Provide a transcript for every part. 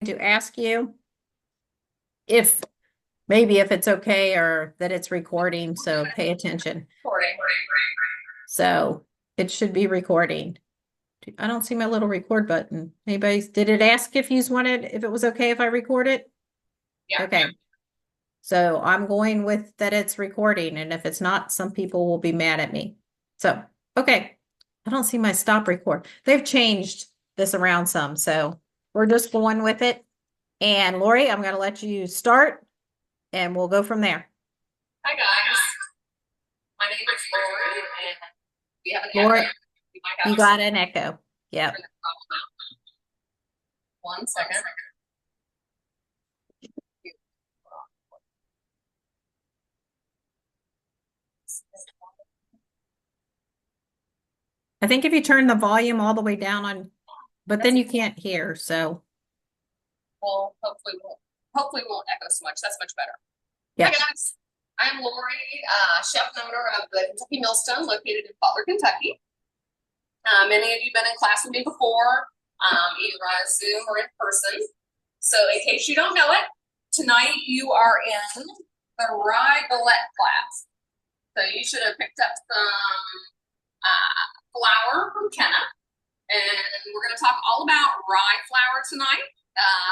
to ask you if maybe if it's okay or that it's recording, so pay attention. Recording. So it should be recording. I don't see my little record button. Did it ask if you wanted, if it was okay if I record it? Yeah. Okay. So I'm going with that it's recording, and if it's not, some people will be mad at me. So, okay. I don't see my stop record. They've changed this around some, so we're just going with it. And Lori, I'm going to let you start and we'll go from there. Hi guys. My name is Lori and we have an Lori, echo. You might have you got an echo. Yep. One second. I think if you turn the volume all the way down on, but then you can't hear, so. Well, hopefully won't echo so much. That's much better. Yeah. Hi guys. I'm Lori, chef and owner of the Kentucky Millstone located in Butler, Kentucky. Many of you have been in class with me before, either on Zoom or in person. So in case you don't know it, tonight you are in the rye galette class. So you should have picked up some flour from Kenna, and we're going to talk all about rye flour tonight.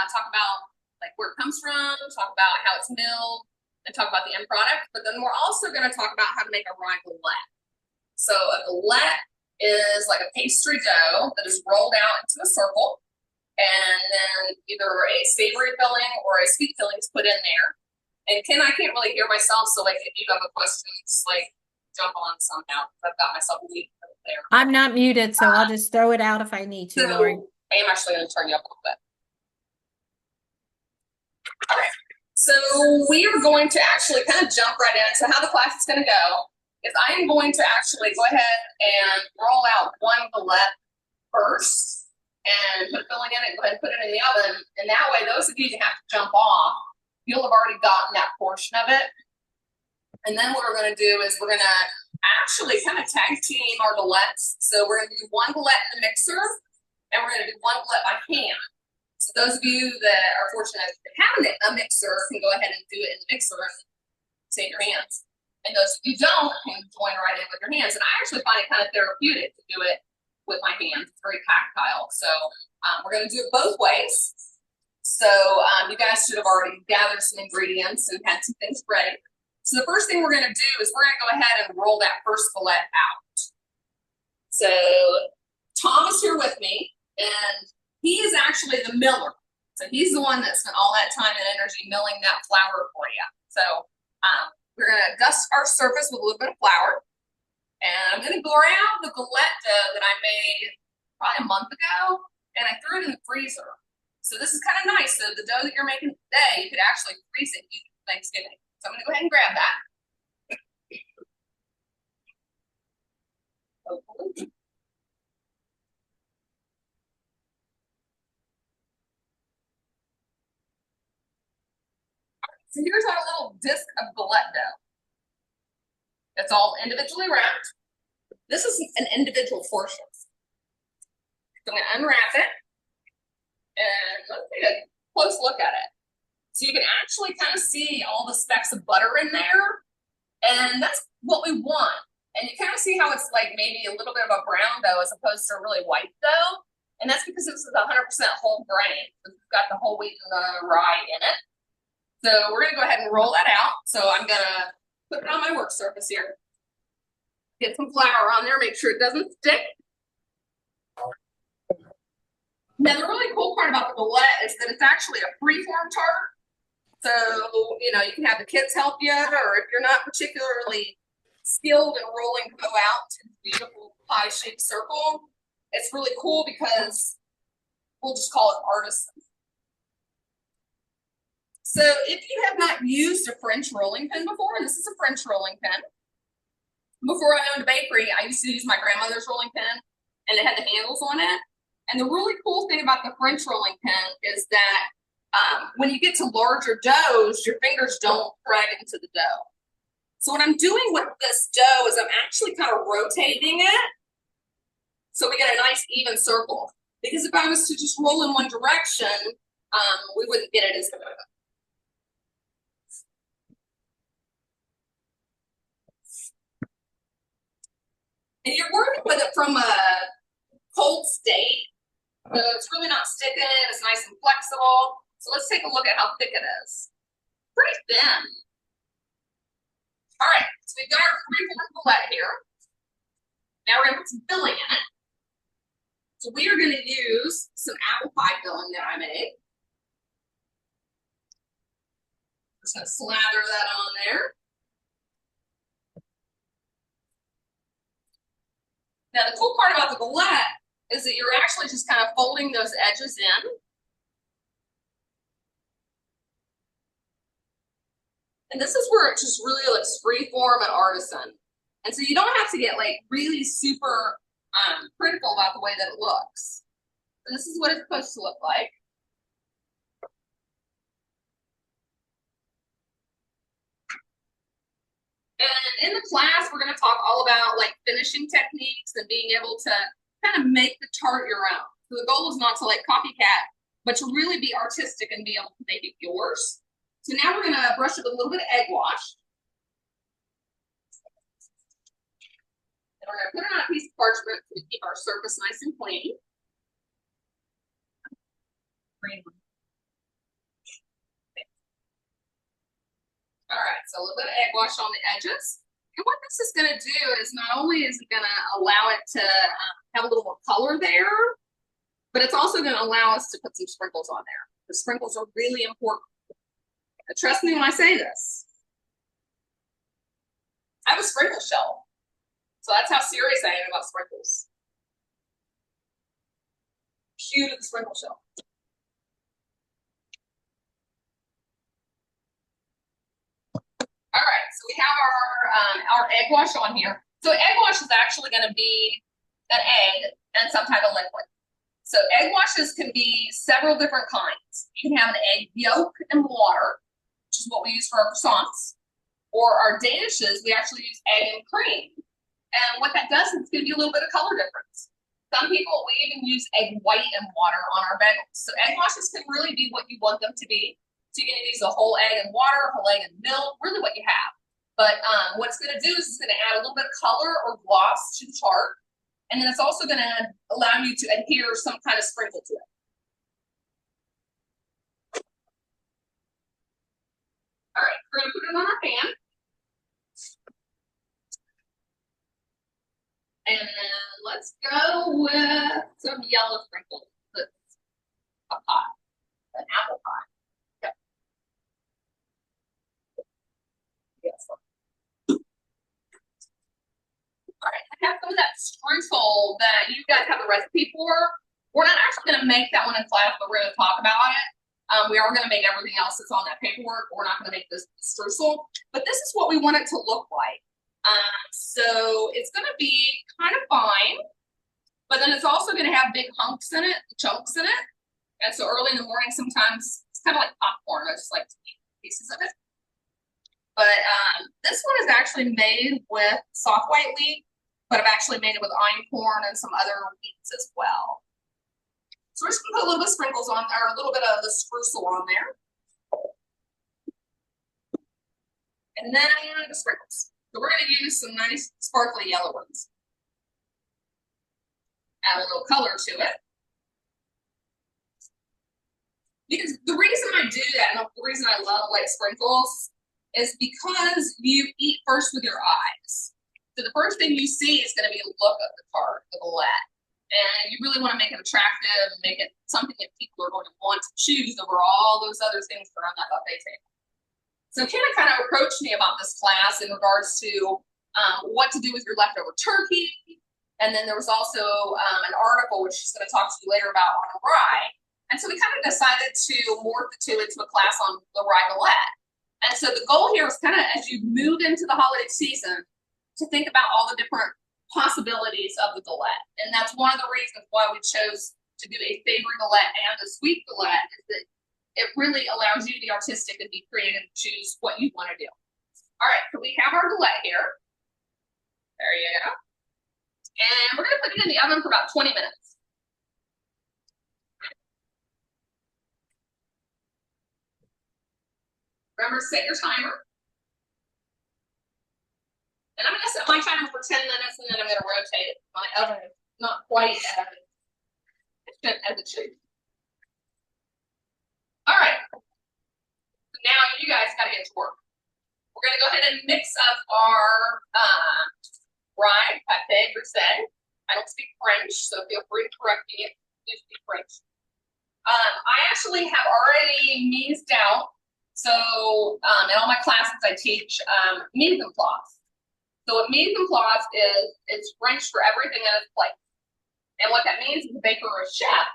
Talk about like where it comes from, talk about how it's milled, and talk about the end product. But then we're also going to talk about how to make a rye galette. So a galette is like a pastry dough that is rolled out into a circle, and then either a savory filling or a sweet filling is put in there. And Ken, I can't really hear myself, so like if you have a question, just like jump on somehow. I've got myself weak there. I'm not muted, so I'll just throw it out if I need to, Lori. I am actually going to turn you up a little bit. All right. So we are going to actually kind of jump right in. So how the class is going to go is I am going to actually go ahead and roll out one galette first and put filling in it, go ahead and put it in the oven. And that way, those of you that have to jump off, you'll have already gotten that portion of it. And then what we're going to do is we're going to actually kind of tag team our galettes. So we're going to do one galette in the mixer, and we're going to do one galette by hand. So those of you that are fortunate to have a mixer can go ahead and do it in the mixer and save your hands. And those of you don't can join right in with your hands. And I actually find it kind of therapeutic to do it with my hands. It's very tactile. So we're going to do it both ways. So you guys should have already gathered some ingredients and had some things ready. So the first thing we're going to do is we're going to go ahead and roll that first galette out. So Tom is here with me, and he is actually the miller. So he's the one that spent all that time and energy milling that flour for you. So we're going to dust our surface with a little bit of flour. And I'm going to grab the galette dough that I made probably a month ago, and I threw it in the freezer. So this is kind of nice. So the dough that you're making today, you could actually freeze it and eat for Thanksgiving. So I'm going to go ahead and grab that. Hopefully. So here's our little disc of galette dough. It's all individually wrapped. This is an individual portion. So I'm going to unwrap it, and let's take a close look at it. So you can actually kind of see all the specks of butter in there, and that's what we want. And you kind of see how it's like maybe a little bit of a brown dough as opposed to a really white dough, and that's because this is 100% whole grain. It's got the whole wheat and the rye in it. So we're going to go ahead and roll that out. So I'm going to put it on my work surface here. Get some flour on there, make sure it doesn't stick. Now, the really cool part about the galette is that it's actually a freeform tart. So, you know, you can have the kids help you, or if you're not particularly skilled in rolling dough out to the beautiful pie-shaped circle, it's really cool because we'll just call it artisan. So if you have not used a French rolling pin before, this is a French rolling pin. Before I owned a bakery, I used to use my grandmother's rolling pin, and it had the handles on it. And the really cool thing about the French rolling pin is that when you get to larger doughs, your fingers don't drag into the dough. So what I'm doing with this dough is I'm actually kind of rotating it so we get a nice even circle. Because if I was to just roll in one direction, we wouldn't get it as good. And you're working with it from a cold state, so it's really not sticking. It's nice and flexible. So let's take a look at how thick it is. Pretty thin. All right, so we've got our three-form galette here. Now we're gonna put some filling in it. So we are gonna use some apple pie filling that I made. Just gonna slather that on there. Now the cool part about the galette is that you're actually just kind of folding those edges in. And this is where it just really looks free form and artisan. And so you don't have to get like really super critical about the way that it looks. And this is what it's supposed to look like. And in the class, we're going to talk all about like finishing techniques and being able to kind of make the tart your own. So the goal is not to like copycat, but to really be artistic and be able to make it yours. So now we're going to brush it with a little bit of egg wash. And we're going to put it on a piece of parchment to keep our surface nice and clean. All right, so a little bit of egg wash on the edges. And what this is going to do is not only is it going to allow it to have a little more color there, but it's also going to allow us to put some sprinkles on there. The sprinkles are really important. And trust me when I say this. I have a sprinkle shelf. So that's how serious I am about sprinkles. Cue to the sprinkle shelf. All right, so we have our egg wash on here. So egg wash is actually going to be an egg and some type of liquid. So egg washes can be several different kinds. You can have an egg yolk and water, which is what we use for our croissants. Or our danishes, we actually use egg and cream. And what that does is it's going to be a little bit of color difference. Some people, we even use egg white and water on our bagels. So egg washes can really be what you want them to be. So you're going to use a whole egg and water, a whole egg and milk, really what you have. But what it's going to do is it's going to add a little bit of color or gloss to the tart. And then it's also going to allow you to adhere some kind of sprinkle to it. All right, we're going to put it on our pan. And then let's go with some yellow sprinkles. That's a pie, an apple pie. Yep. Yes. All right, I have some of that streusel that you guys have the recipe for. We're not actually going to make that one in class, but we're going to talk about it. We are going to make everything else that's on that paperwork. We're not going to make this streusel, but this is what we want it to look like. So it's going to be kind of fine, but then it's also going to have big hunks in it, chunks in it. And so early in the morning, sometimes it's kind of like popcorn. I just like to eat pieces of it. But this one is actually made with soft white wheat, but I've actually made it with einkorn and some other wheats as well. So we're just gonna put a little bit of sprinkles on there, a little bit of the streusel on there. And then the sprinkles. So we're gonna use some nice sparkly yellow ones. Add a little color to it. Because the reason I do that, and the reason I love white sprinkles, is because you eat first with your eyes. So the first thing you see is going to be a look of the tart, the galette. And you really want to make it attractive and make it something that people are going to want to choose over all those other things that are on that buffet table. So Kenna kind of approached me about this class in regards to what to do with your leftover turkey. And then there was also an article, which she's going to talk to you later about, on rye. And so we kind of decided to morph the two into a class on the rye galette. And so the goal here is kind of, as you move into the holiday season, to think about all the different possibilities of the galette. And that's one of the reasons why we chose to do a savory galette and a sweet galette, is that it really allows you to be artistic and be creative and choose what you want to do. All right, so we have our galette here. There you go. And we're going to put it in the oven for about 20 minutes. Remember, set your timer. And I'm going to set my timer for 10 minutes, and then I'm going to rotate it. My oven is not quite as efficient as it should. All right. So now you guys got to get to work. We're going to go ahead and mix up our rye, pate, grisette. I don't speak French, so feel free to correct me if you speak French. I actually have already meased out. So in all my classes, I teach mise en place. So what mise en place is, it's French for everything in its place. And what that means as a baker or a chef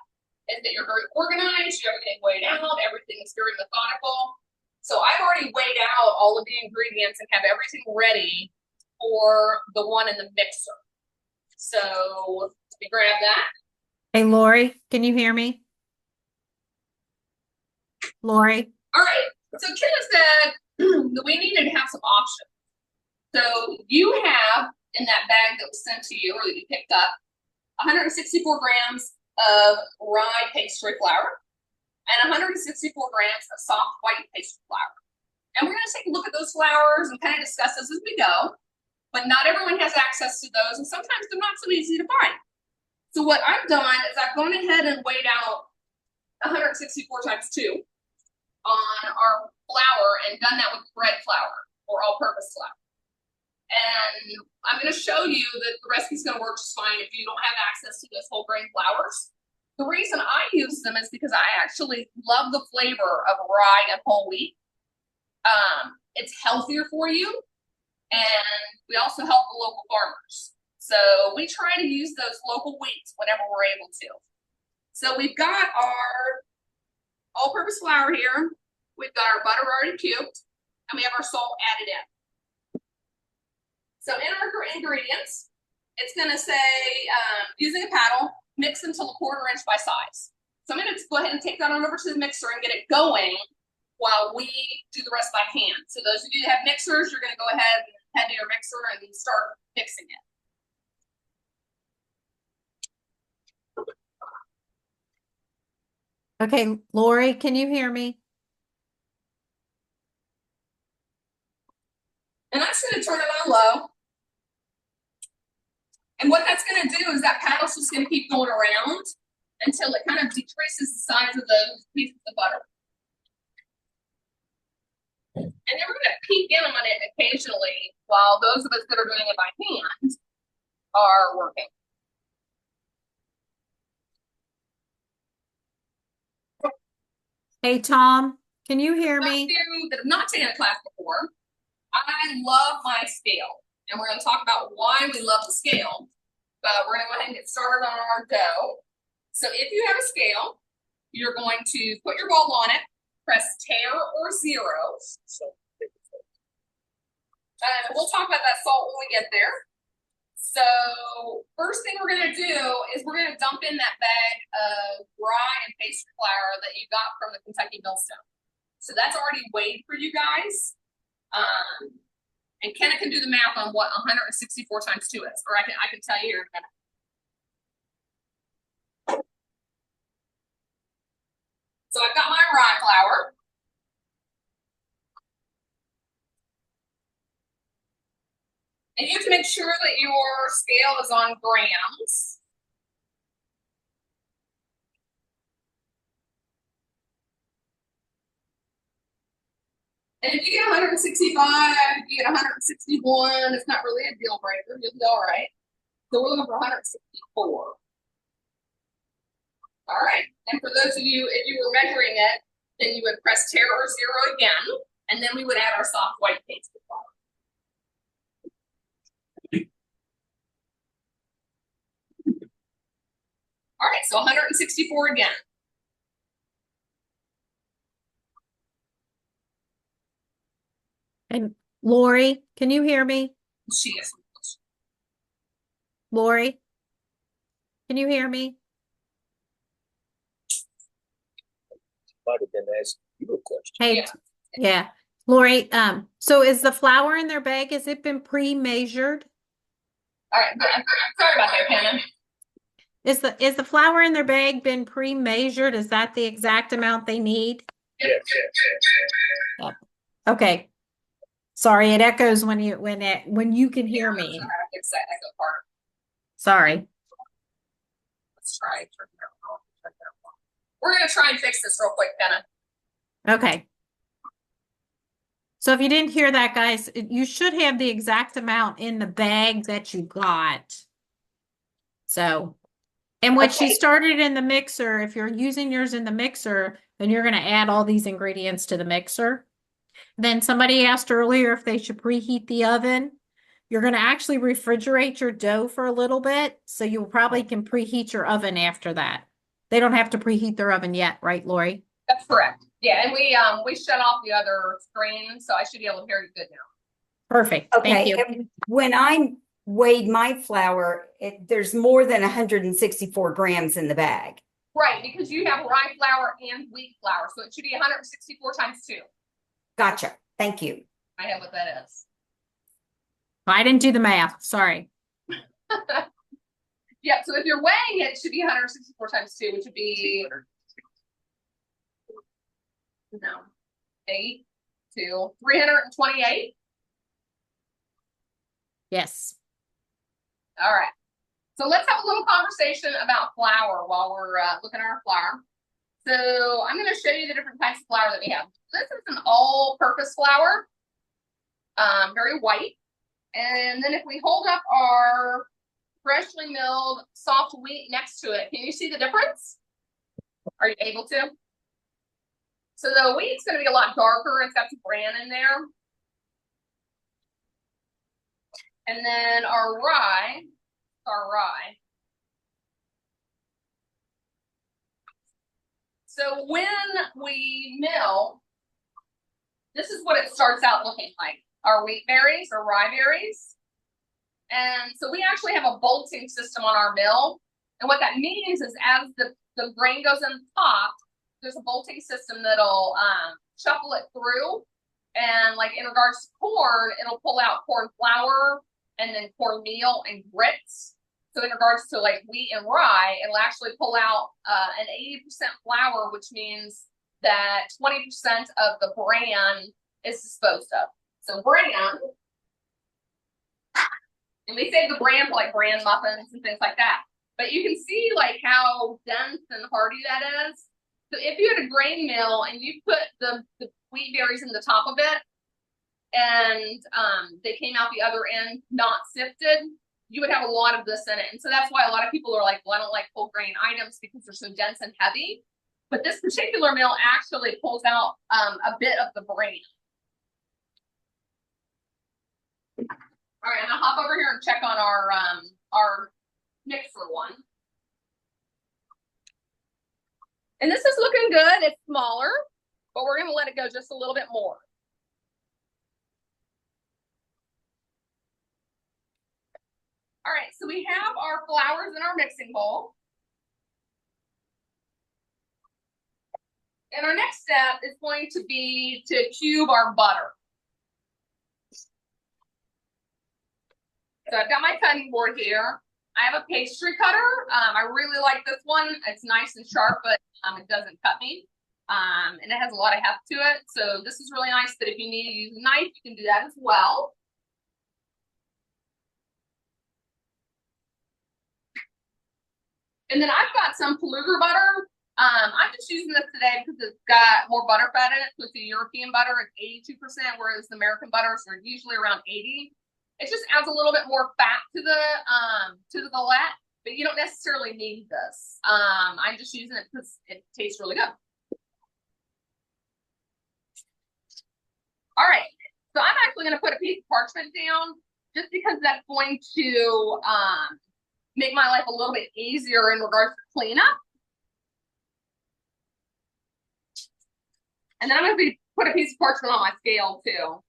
is that you're very organized, you have everything weighed out, everything is very methodical. So I've already weighed out all of the ingredients and have everything ready for the one in the mixer. So let me grab that. Hey, Lori, can you hear me? Lori? All right. So Kenna said that we needed to have some options. So you have in that bag that was sent to you or that you picked up 164 grams of rye pastry flour and 164 grams of soft white pastry flour. And we're going to take a look at those flours and kind of discuss those as we go. But not everyone has access to those, and sometimes they're not so easy to find. So what I've done is I've gone ahead and weighed out 164 times 2 on our flour and done that with bread flour or all-purpose flour. And I'm going to show you that the recipe's going to work just fine if you don't have access to those whole grain flours. The reason I use them is because I actually love the flavor of rye and whole wheat. It's healthier for you, and we also help the local farmers. So we try to use those local wheats whenever we're able to. So we've got our all-purpose flour here. We've got our butter already cubed, and we have our salt added in. So in our ingredients, it's going to say, using a paddle, mix until a 1/4 inch by size. So I'm going to go ahead and take that on over to the mixer and get it going while we do the rest by hand. So those of you that have mixers, you're going to go ahead and head to your mixer and start mixing it. Okay, Lori, can you hear me? And I'm just going to turn it on low. And what that's going to do is that paddle's just going to keep going around until it kind of decreases the size of those pieces of butter. And then we're going to peek in on it occasionally while those of us that are doing it by hand are working. Hey, Tom, can you hear Those of me? you that have not taken a class before, I love my scale. And we're going to talk about why we love the scale. But we're going to go ahead and get started on our dough. So if you have a scale, you're going to put your bowl on it, press tare or 0. We'll talk about that salt when we get there. So first thing we're going to do is we're going to dump in that bag of rye and pastry flour that you got from the Kentucky Millstone. So that's already weighed for you guys. And Kenna can do the math on what 164 times 2 is, or I can tell you here in a minute. So I've got my rye flour. And you have to make sure that your scale is on grams. And if you get 165, you get 161, it's not really a deal breaker. You'll be all right. So we're looking for 164. All right. And for those of you, if you were measuring it, then you would press tare or 0 again, and then we would add our soft white pastry flour. All right, so 164 again. And Lori, can you hear me? She is. Lori, can you hear me? Might have been asking you a question. Hey, yeah. Lori, so is the flour in their bag, has it been pre-measured? All right, sorry about that, Kenna. Is the flour in their bag been pre-measured? Is that the exact amount they need? Yep. Yep. Okay. Sorry, it echoes when you can hear I'm me. sorry, I fixed that echo part. Sorry. Let's try. We're gonna try and fix this real quick, Kenna. Okay. So if you didn't hear that, guys, you should have the exact amount in the bag that you got. So, and when she Okay. started in the mixer, if you're using yours in the mixer, then you're going to add all these ingredients to the mixer. Then somebody asked earlier if they should preheat the oven. You're going to actually refrigerate your dough for a little bit, so you probably can preheat your oven after that. They don't have to preheat their oven yet, right, Lori? That's correct. Yeah, and we shut off the other screen, so I should be able to hear you good now. Perfect. Thank Okay, you. and when I weighed my flour, there's more than 164 grams in the bag. Right, because you have rye flour and wheat flour, so it should be 164 times 2. Gotcha. Thank you. I have what that is. I didn't do the math. Sorry. Yeah, so if you're weighing it, it should be 164 times 2, which would be 8 to 328. Yes. All right. So let's have a little conversation about flour while we're looking at our flour. So I'm going to show you the different types of flour that we have. This is an all-purpose flour, very white. And then if we hold up our freshly milled soft wheat next to it, can you see the difference? Are you able to? So the wheat's going to be a lot darker. It's got some bran in there. And then our rye. So when we mill, this is what it starts out looking like. Our wheat berries or rye berries. And so we actually have a bolting system on our mill. And what that means is as the grain goes in the top, there's a bolting system that'll shuffle it through. And like in regards to corn, it'll pull out corn flour and then corn meal and grits. So in regards to like wheat and rye, it'll actually pull out an 80% flour, which means that 20% of the bran is disposed of. So bran, and we save the bran for like bran muffins and things like that. But you can see like how dense and hearty that is. So if you had a grain mill and you put the wheat berries in the top of it, and they came out the other end not sifted, you would have a lot of this in it. And so that's why a lot of people are like, well, I don't like whole grain items because they're so dense and heavy. But this particular mill actually pulls out a bit of the bran. All right, I'm gonna hop over here and check on our mixer one. And this is looking good. It's smaller, but we're gonna let it go just a little bit more. All right, so we have our flours in our mixing bowl. And our next step is going to be to cube our butter. So I've got my cutting board here. I have a pastry cutter. I really like this one. It's nice and sharp, but it doesn't cut me. And it has a lot of heft to it. So this is really nice that if you need to use a knife, you can do that as well. And then I've got some Peluga butter. I'm just using this today because it's got more butter fat in it. So it's a European butter. It's 82%, whereas the American butters are usually around 80. It just adds a little bit more fat to the galette, but you don't necessarily need this. I'm just using it because it tastes really good. All right, so I'm actually going to put a piece of parchment down just because that's going to make my life a little bit easier in regards to cleanup. And then I'm going to put a piece of parchment on my scale too.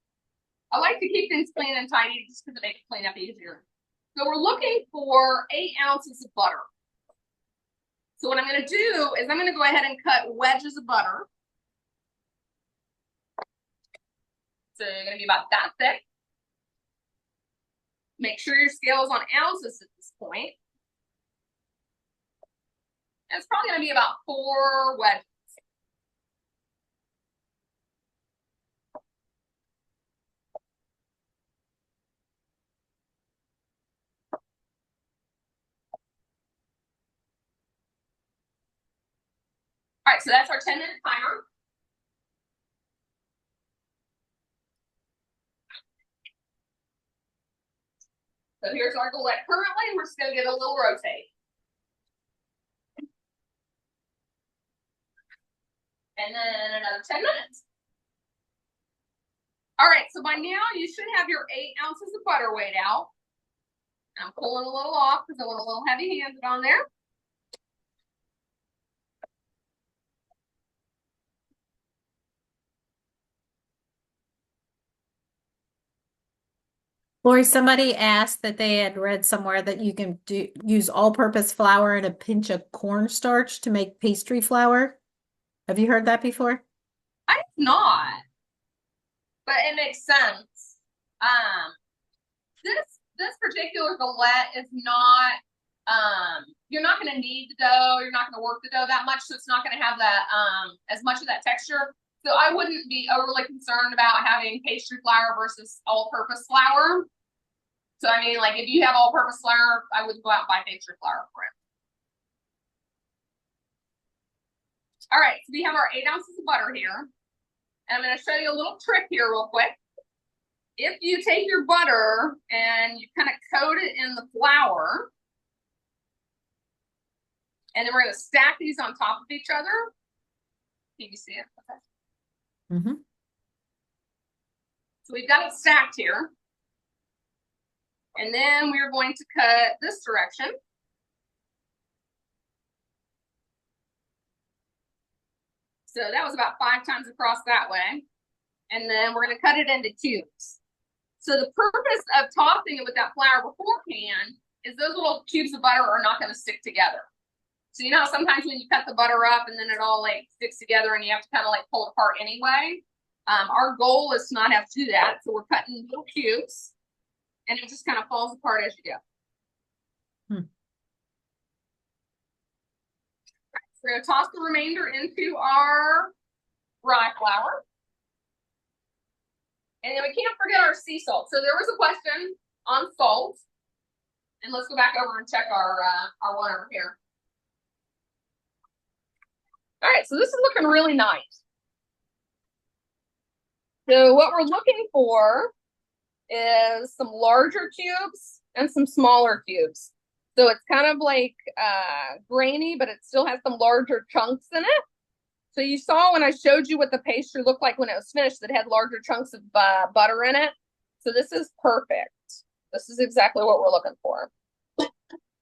I like to keep things clean and tidy just because it makes cleanup easier. So we're looking for 8 ounces of butter. So what I'm going to do is I'm going to go ahead and cut wedges of butter. So they're going to be about that thick. Make sure your scale is on ounces at this point. And it's probably going to be about 4 wedges. All right, so that's our 10-minute timer. So here's our galette currently, and we're just gonna give it a little rotate. And then another 10 minutes. All right, so by now you should have your 8 ounces of butter weighed out. I'm pulling a little off because I want a little heavy-handed on there. Lori, somebody asked that they had read somewhere that you can use all-purpose flour and a pinch of cornstarch to make pastry flour. Have you heard that before? I've not, but it makes sense. This particular galette is not. You're not going to knead the dough. You're not going to work the dough that much, so it's not going to have that as much of that texture. So I wouldn't be overly concerned about having pastry flour versus all-purpose flour. So I mean, like if you have all-purpose flour, I would go out and buy pastry flour for it. All right, so we have our 8 ounces of butter here. And I'm going to show you a little trick here real quick. If you take your butter and you kind of coat it in the flour, and then we're going to stack these on top of each other. Can you see it? Okay. Mm-hmm. So we've got it stacked here. And then we're going to cut this direction. So that was about 5 times across that way. And then we're going to cut it into cubes. So the purpose of tossing it with that flour beforehand is those little cubes of butter are not going to stick together. So you know sometimes when you cut the butter up and then it all like sticks together and you have to kind of like pull it apart anyway. Our goal is to not have to do that. So we're cutting little cubes and it just kind of falls apart as you go. So we're going to toss the remainder into our rye flour. And then we can't forget our sea salt. So there was a question on salt. And let's go back over and check our one over here. All right, so this is looking really nice. So what we're looking for is some larger cubes and some smaller cubes. So it's kind of like grainy, but it still has some larger chunks in it. So you saw when I showed you what the pastry looked like when it was finished, that it had larger chunks of butter in it. So this is perfect. This is exactly what we're looking for. So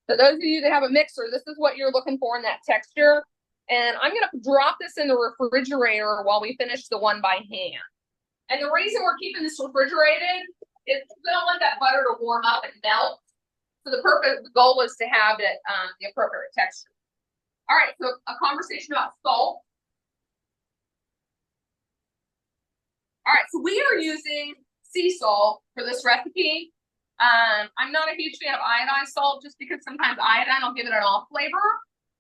those of you that have a mixer, this is what you're looking for in that texture. And I'm going to drop this in the refrigerator while we finish the one by hand. And the reason we're keeping this refrigerated is we don't want that butter to warm up and melt. So the goal is to have it the appropriate texture. All right, so a conversation about salt. All right, so we are using sea salt for this recipe. I'm not a huge fan of iodized salt just because sometimes iodine will give it an off flavor.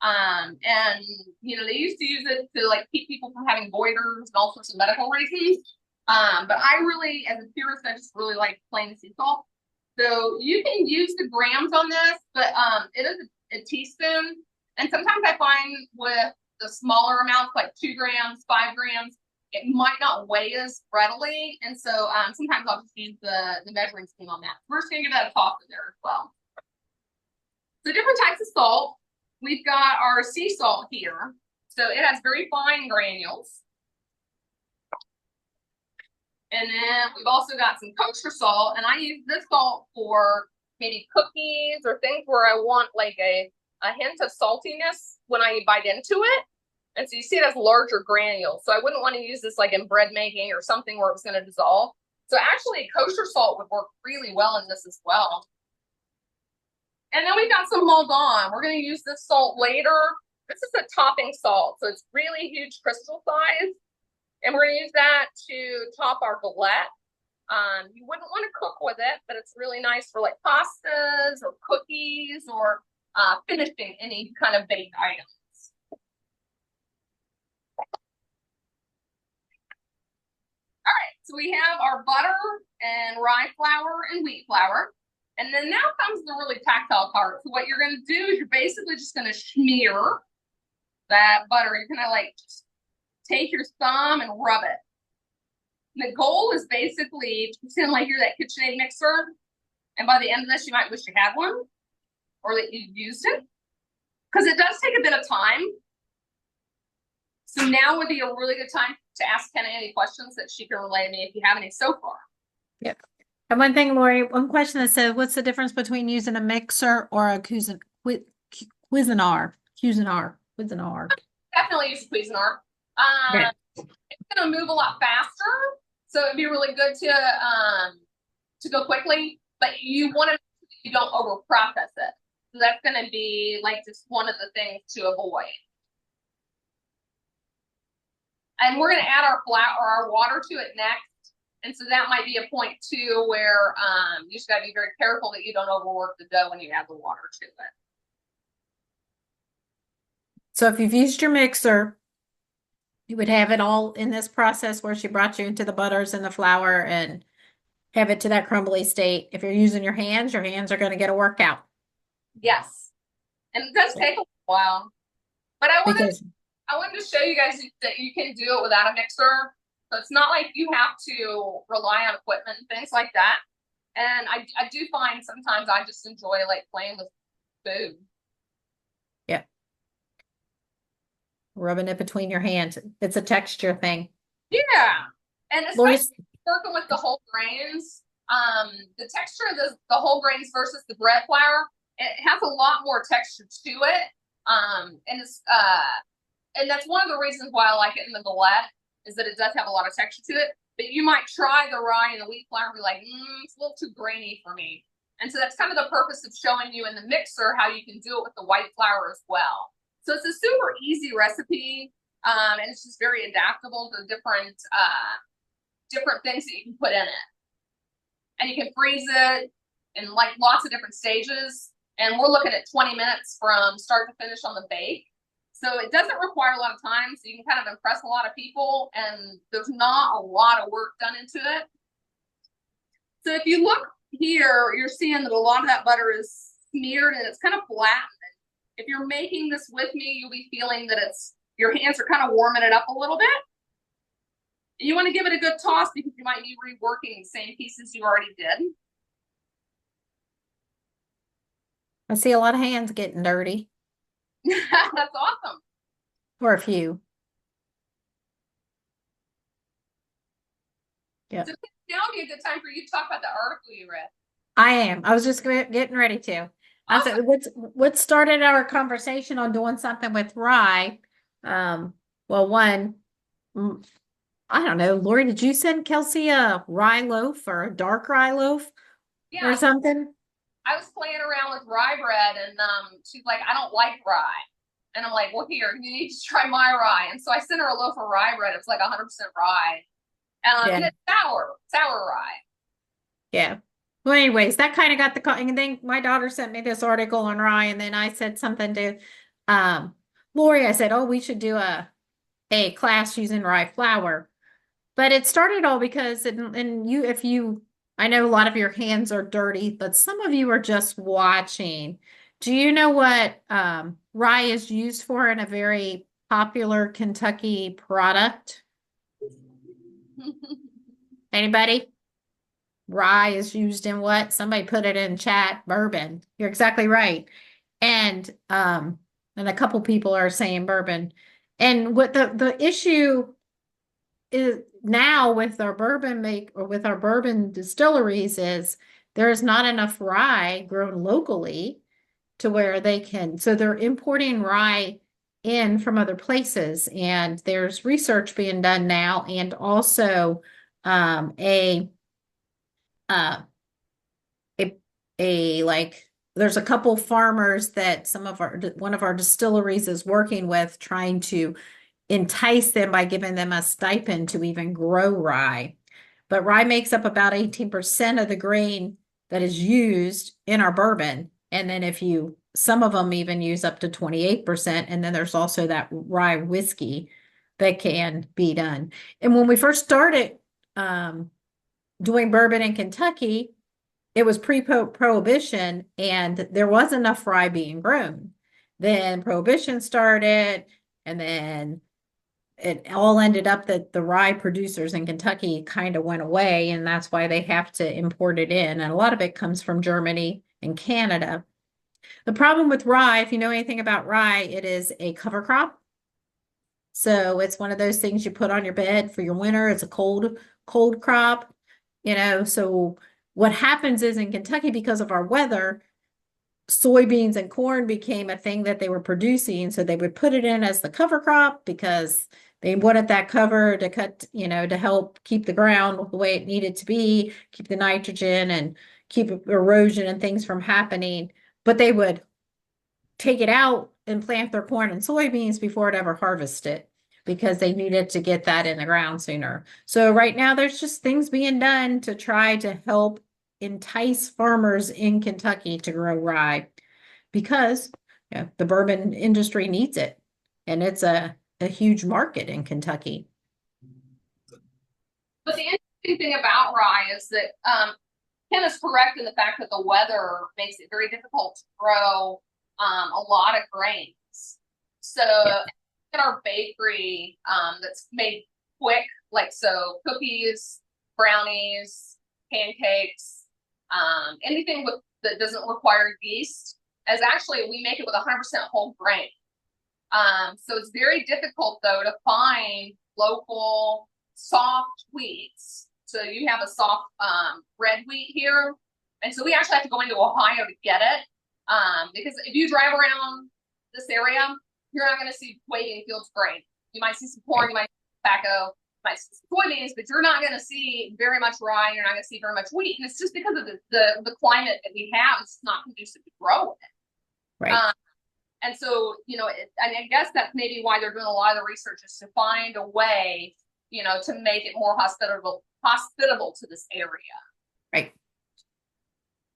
And you know, they used to use it to like keep people from having goiters and all sorts of medical reasons. But I really, as a purist, I just really like plain sea salt. So you can use the grams on this, but it is a teaspoon. And sometimes I find with the smaller amounts, like 2 grams, 5 grams, it might not weigh as readily. And so sometimes I'll just use the measuring spoon on that. We're just gonna give that a toss in there as well. So different types of salt. We've got our sea salt here. So it has very fine granules. And then we've also got some kosher salt. And I use this salt for maybe cookies or things where I want like a hint of saltiness when I bite into it. And so you see it has larger granules. So I wouldn't want to use this like in bread making or something where it's going to dissolve. So actually kosher salt would work really well in this as well. And then we've got some Maldon. We're going to use this salt later. This is a topping salt. So it's really huge crystal size. And we're going to use that to top our galette. You wouldn't want to cook with it, but it's really nice for like pastas or cookies or finishing any kind of baked items. All right, so we have our butter and rye flour and wheat flour. And then now comes the really tactile part. So what you're going to do is you're basically just going to smear that butter. You're gonna like just take your thumb and rub it. And the goal is basically to pretend like you're that KitchenAid mixer, and by the end of this, you might wish you had one or that you used it, because it does take a bit of time. So now would be a really good time to ask Kenna any questions that she can relay to me if you have any so far. Yep. And one thing, Lori, one question that said, what's the difference between using a mixer or a Cuisinart? Cuisinart. Definitely use a Cuisinart. Okay. It's going to move a lot faster, so it'd be really good to go quickly. But you want to you don't over process it. So that's going to be like just one of the things to avoid. And we're going to add our flour or our water to it next. And so that might be a point too where you just got to be very careful that you don't overwork the dough when you add the water to it. So if you've used your mixer, you would have it all in this process where she brought you into the butters and the flour and have it to that crumbly state. If you're using your hands are going to get a workout. Yes. And it does take a while. But I wanted to show you guys that you can do it without a mixer. So it's not like you have to rely on equipment and things like that. And I do find sometimes I just enjoy like playing with food. Yeah. Rubbing it between your hands. It's a texture thing. Yeah. And especially working with the whole grains, the texture of the whole grains versus the bread flour, it has a lot more texture to it. And that's one of the reasons why I like it in the galette, is that it does have a lot of texture to it. But you might try the rye and the wheat flour and be like, it's a little too grainy for me. And so that's kind of the purpose of showing you in the mixer how you can do it with the white flour as well. So it's a super easy recipe, and it's just very adaptable to different things that you can put in it. And you can freeze it in like lots of different stages. And we're looking at 20 minutes from start to finish on the bake. So it doesn't require a lot of time, so you can kind of impress a lot of people, and there's not a lot of work done into it. So if you look here, you're seeing that a lot of that butter is smeared and it's kind of flattened. If you're making this with me, you'll be feeling that your hands are kind of warming it up a little bit. And you want to give it a good toss because you might be reworking the same pieces you already did. I see a lot of hands getting dirty. That's awesome. Or a few. Yeah. So now would be a good time for you to talk about the article you read. I am. I was just getting ready to. I said, what started our conversation on doing something with rye? Well, one, I don't know. Lori, did you send Kelsey a rye loaf or a dark rye loaf or something? I was playing around with rye bread, and she's like, I don't like rye. And I'm like, well, here, you need to try my rye. And so I sent her a loaf of rye bread. It's like 100% rye. And it's sour rye. Yeah. Well, anyways, that kind of got the, and then my daughter sent me this article on rye, and then I said something to Lori. I said, oh, we should do a class using rye flour. But it started all because, I know a lot of your hands are dirty, but some of you are just watching. Do you know what rye is used for in a very popular Kentucky product? Anybody? Rye is used in what? Somebody put it in chat. Bourbon. You're exactly right. And a couple people are saying bourbon. And what the issue is now with our bourbon distilleries is there's not enough rye grown locally to where they can, so they're importing rye in from other places, and there's research being done now, and also there's a couple farmers that one of our distilleries is working with, trying to entice them by giving them a stipend to even grow rye. But rye makes up about 18% of the grain that is used in our bourbon. And then some of them even use up to 28%. And then there's also that rye whiskey that can be done. And when we first started doing bourbon in Kentucky, it was pre-prohibition and there was enough rye being grown. Then prohibition started, And then it all ended up that the rye producers in Kentucky kind of went away, and that's why they have to import it in. And a lot of it comes from Germany and Canada. The problem with rye, if you know anything about rye, it is a cover crop. So it's one of those things you put on your bed for your winter. It's a cold crop, So what happens is in Kentucky, because of our weather, soybeans and corn became a thing that they were producing. So they would put it in as the cover crop because they wanted that cover to to help keep the ground the way it needed to be, keep the nitrogen and keep erosion and things from happening. But they would take it out and plant their corn and soybeans before it ever harvested because they needed to get that in the ground sooner. So right now there's just things being done to try to help entice farmers in Kentucky to grow rye because the bourbon industry needs it. And it's a huge market in Kentucky. But the interesting thing about rye is that Ken is correct in the fact that the weather makes it very difficult to grow a lot of grains. So in our bakery that's made quick, like so cookies, brownies, pancakes, anything that doesn't require yeast, as actually we make it with 100% whole grain. So it's very difficult though to find local soft wheats. So you have a soft red wheat here, and so we actually have to go into Ohio to get it. Because if you drive around this area, you're not going to see waiting fields grain. You might see some corn, you might see tobacco, you might see some soybeans, but you're not going to see very much rye. You're not going to see very much wheat, and it's just because of the climate that we have. It's not conducive to grow it. Right. And so, I guess that's maybe why they're doing a lot of the research is to find a way, to make it more hospitable to this area. Right.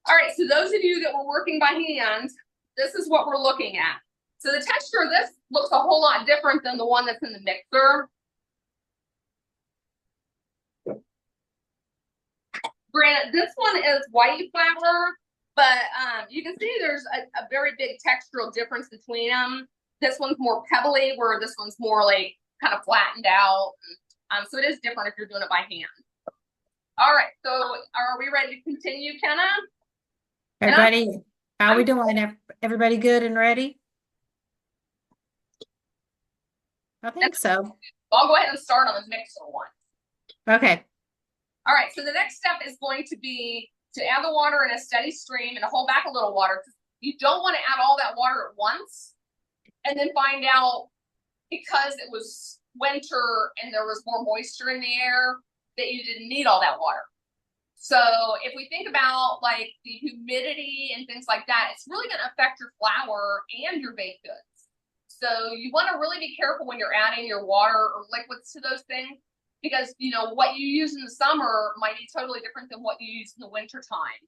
All right, so those of you that were working by hand, this is what we're looking at. So the texture of this looks a whole lot different than the one that's in the mixer. Granted, this one is white flour, but you can see there's a very big textural difference between them. This one's more pebbly, where this one's more like kind of flattened out. So it is different if you're doing it by hand. All right, so are we ready to continue, Kenna? Everybody, how are we doing? Everybody good and ready? I think so. I'll go ahead and start on the mixer one. Okay. All right, so the next step is going to be to add the water in a steady stream and to hold back a little water. You don't want to add all that water at once and then find out because it was winter and there was more moisture in the air that you didn't need all that water. So if we think about like the humidity and things like that, it's really going to affect your flour and your baked goods. So you want to really be careful when you're adding your water or liquids to those things because, what you use in the summer might be totally different than what you use in the winter time.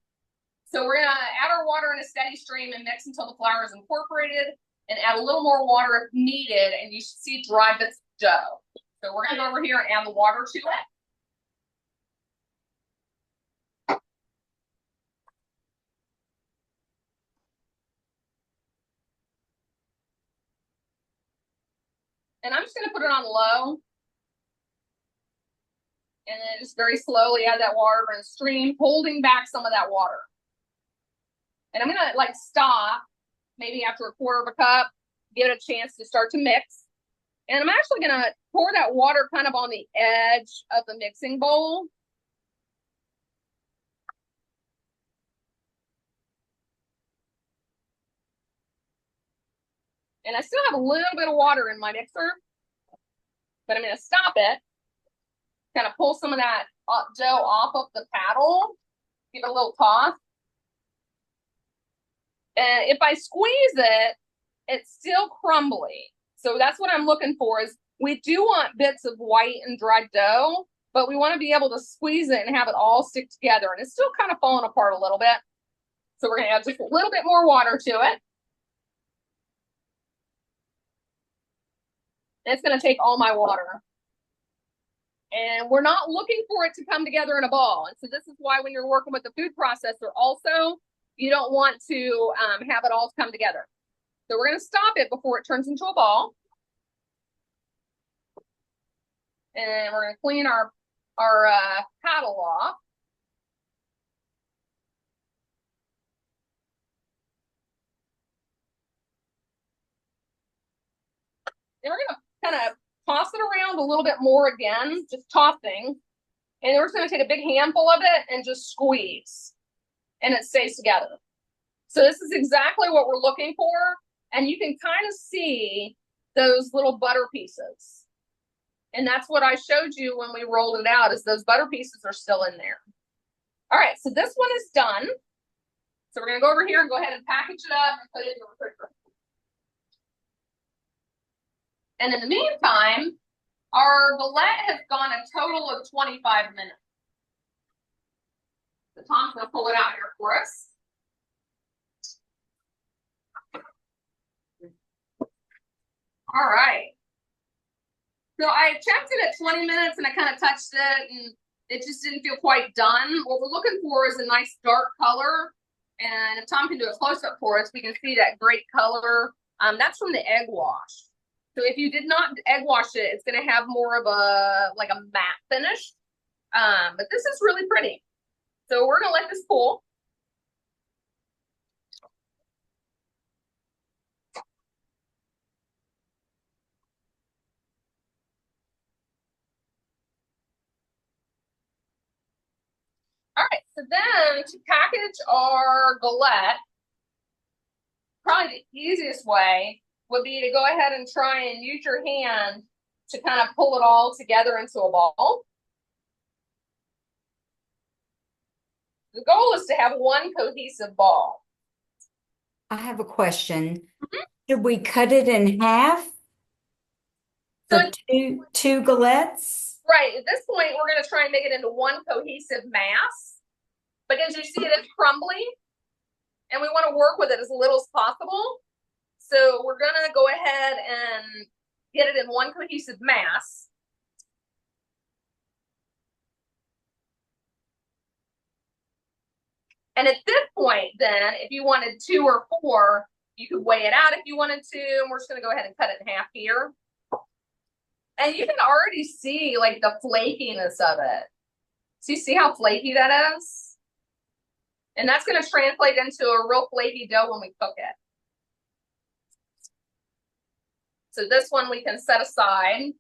So we're going to add our water in a steady stream and mix until the flour is incorporated and add a little more water if needed, and you should see dry bits of dough. So we're going to go over here and add the water to it. And I'm just going to put it on low. And then just very slowly add that water in a stream, holding back some of that water. And I'm going to stop maybe after a quarter of a cup, give it a chance to start to mix. And I'm actually going to pour that water kind of on the edge of the mixing bowl. And I still have a little bit of water in my mixer, but I'm going to stop it, kind of pull some of that dough off of the paddle, give it a little toss. And if I squeeze it, it's still crumbly. So that's what I'm looking for is we do want bits of white and dry dough, but we want to be able to squeeze it and have it all stick together. And it's still kind of falling apart a little bit. So we're going to add just a little bit more water to it. It's going to take all my water. And we're not looking for it to come together in a ball. And so this is why when you're working with the food processor also, you don't want to have it all come together. So we're going to stop it before it turns into a ball. And we're gonna clean our paddle off. And we're gonna kind of toss it around a little bit more again, just tossing. And we're just gonna take a big handful of it and just squeeze. And it stays together. So this is exactly what we're looking for. And you can kind of see those little butter pieces. And that's what I showed you when we rolled it out, is those butter pieces are still in there. All right, so this one is done. So we're gonna go over here and go ahead and package it up and put it in the refrigerator. And in the meantime, our galette has gone a total of 25 minutes. So Tom's gonna pull it out here for us. All right. So I checked it at 20 minutes and I kind of touched it and it just didn't feel quite done. What we're looking for is a nice dark color. And if Tom can do a close-up for us, we can see that great color. That's from the egg wash. So if you did not egg wash it, it's going to have more of a matte finish. But this is really pretty. So we're going to let this cool. All right, so then to package our galette, probably the easiest way would be to go ahead and try and use your hand to kind of pull it all together into a ball. The goal is to have one cohesive ball. I have a question. Should we cut it in half So for two galettes? right, at this point, we're going to try and make it into one cohesive mass. Because you see it is crumbly, and we want to work with it as little as possible. So we're going to go ahead and get it in one cohesive mass. And at this point, then, if you wanted 2 or 4, you could weigh it out if you wanted to. And we're just going to go ahead and cut it in half here. And you can already see like the flakiness of it. So you see how flaky that is? And that's going to translate into a real flaky dough when we cook it. So this one we can set aside.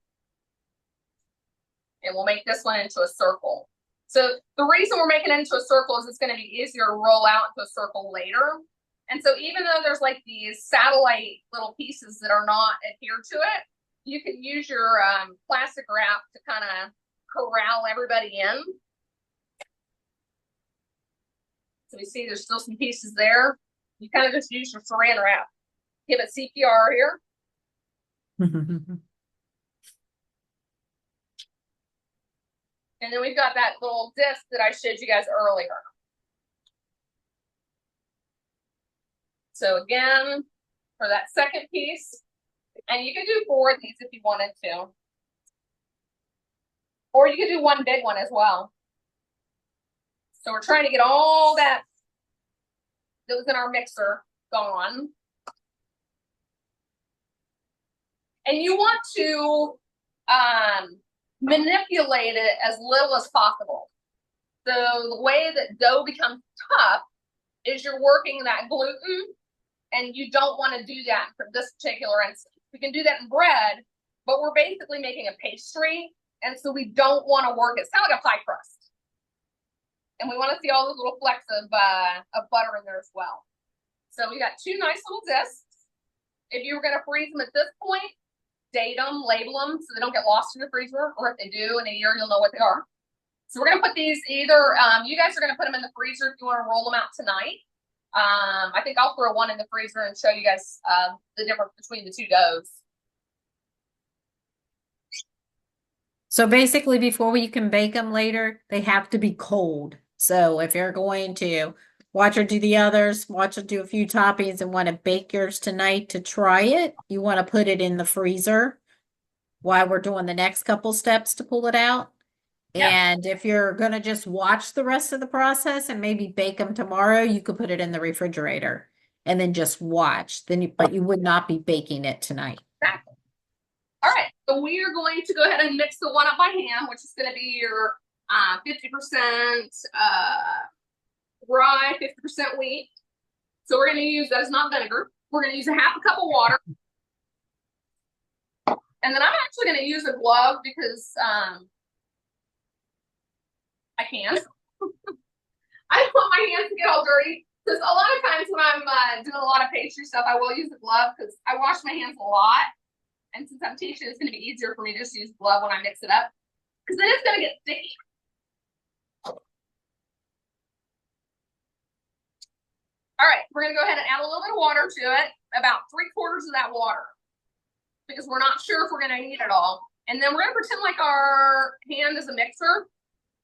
And we'll make this one into a circle. So the reason we're making it into a circle is it's going to be easier to roll out into a circle later. And so even though there's like these satellite little pieces that are not adhered to it, you can use your plastic wrap to kind of corral everybody in. So we see there's still some pieces there. You kind of just use your saran wrap. Give it CPR here. And then we've got that little disc that I showed you guys earlier. So again, for that second piece, and you could do 4 of these if you wanted to. Or you could do one big one as well. So we're trying to get all that was in our mixer gone. And you want to manipulate it as little as possible. So the way that dough becomes tough is you're working that gluten, and you don't want to do that for this particular instance. We can do that in bread, but we're basically making a pastry, and so we don't want to work it. It's kind of like a pie crust. And we want to see all those little flecks of butter in there as well. So we got 2 nice little discs. If you were going to freeze them at this point, date them, label them so they don't get lost in the freezer, or if they do in a year, you'll know what they are. So we're going to put these either, you guys are going to put them in the freezer if you want to roll them out tonight. I think I'll throw one in the freezer and show you guys the difference between the 2 doughs. So basically, before you can bake them later, they have to be cold. So if you're going to watch her do the others, watch her do a few toppings and want to bake yours tonight to try it, you want to put it in the freezer while we're doing the next couple steps to pull it out. Yeah. And if you're going to just watch the rest of the process and maybe bake them tomorrow, you could put it in the refrigerator and then just watch. But you would not be baking it tonight. Exactly. All right. So we are going to go ahead and mix the one up by hand, which is going to be your 50% rye, 50% wheat. So we're going to use, that is not vinegar. We're going to use a half a cup of water. And then I'm actually going to use a glove because I can. I don't want my hands to get all dirty. Because a lot of times when I'm doing a lot of pastry stuff, I will use a glove because I wash my hands a lot. And since I'm teaching, it's going to be easier for me to just use a glove when I mix it up. Because then it's going to get sticky. All right, we're going to go ahead and add a little bit of water to it, about 3/4 of that water, because we're not sure if we're going to need it all. And then we're going to pretend like our hand is a mixer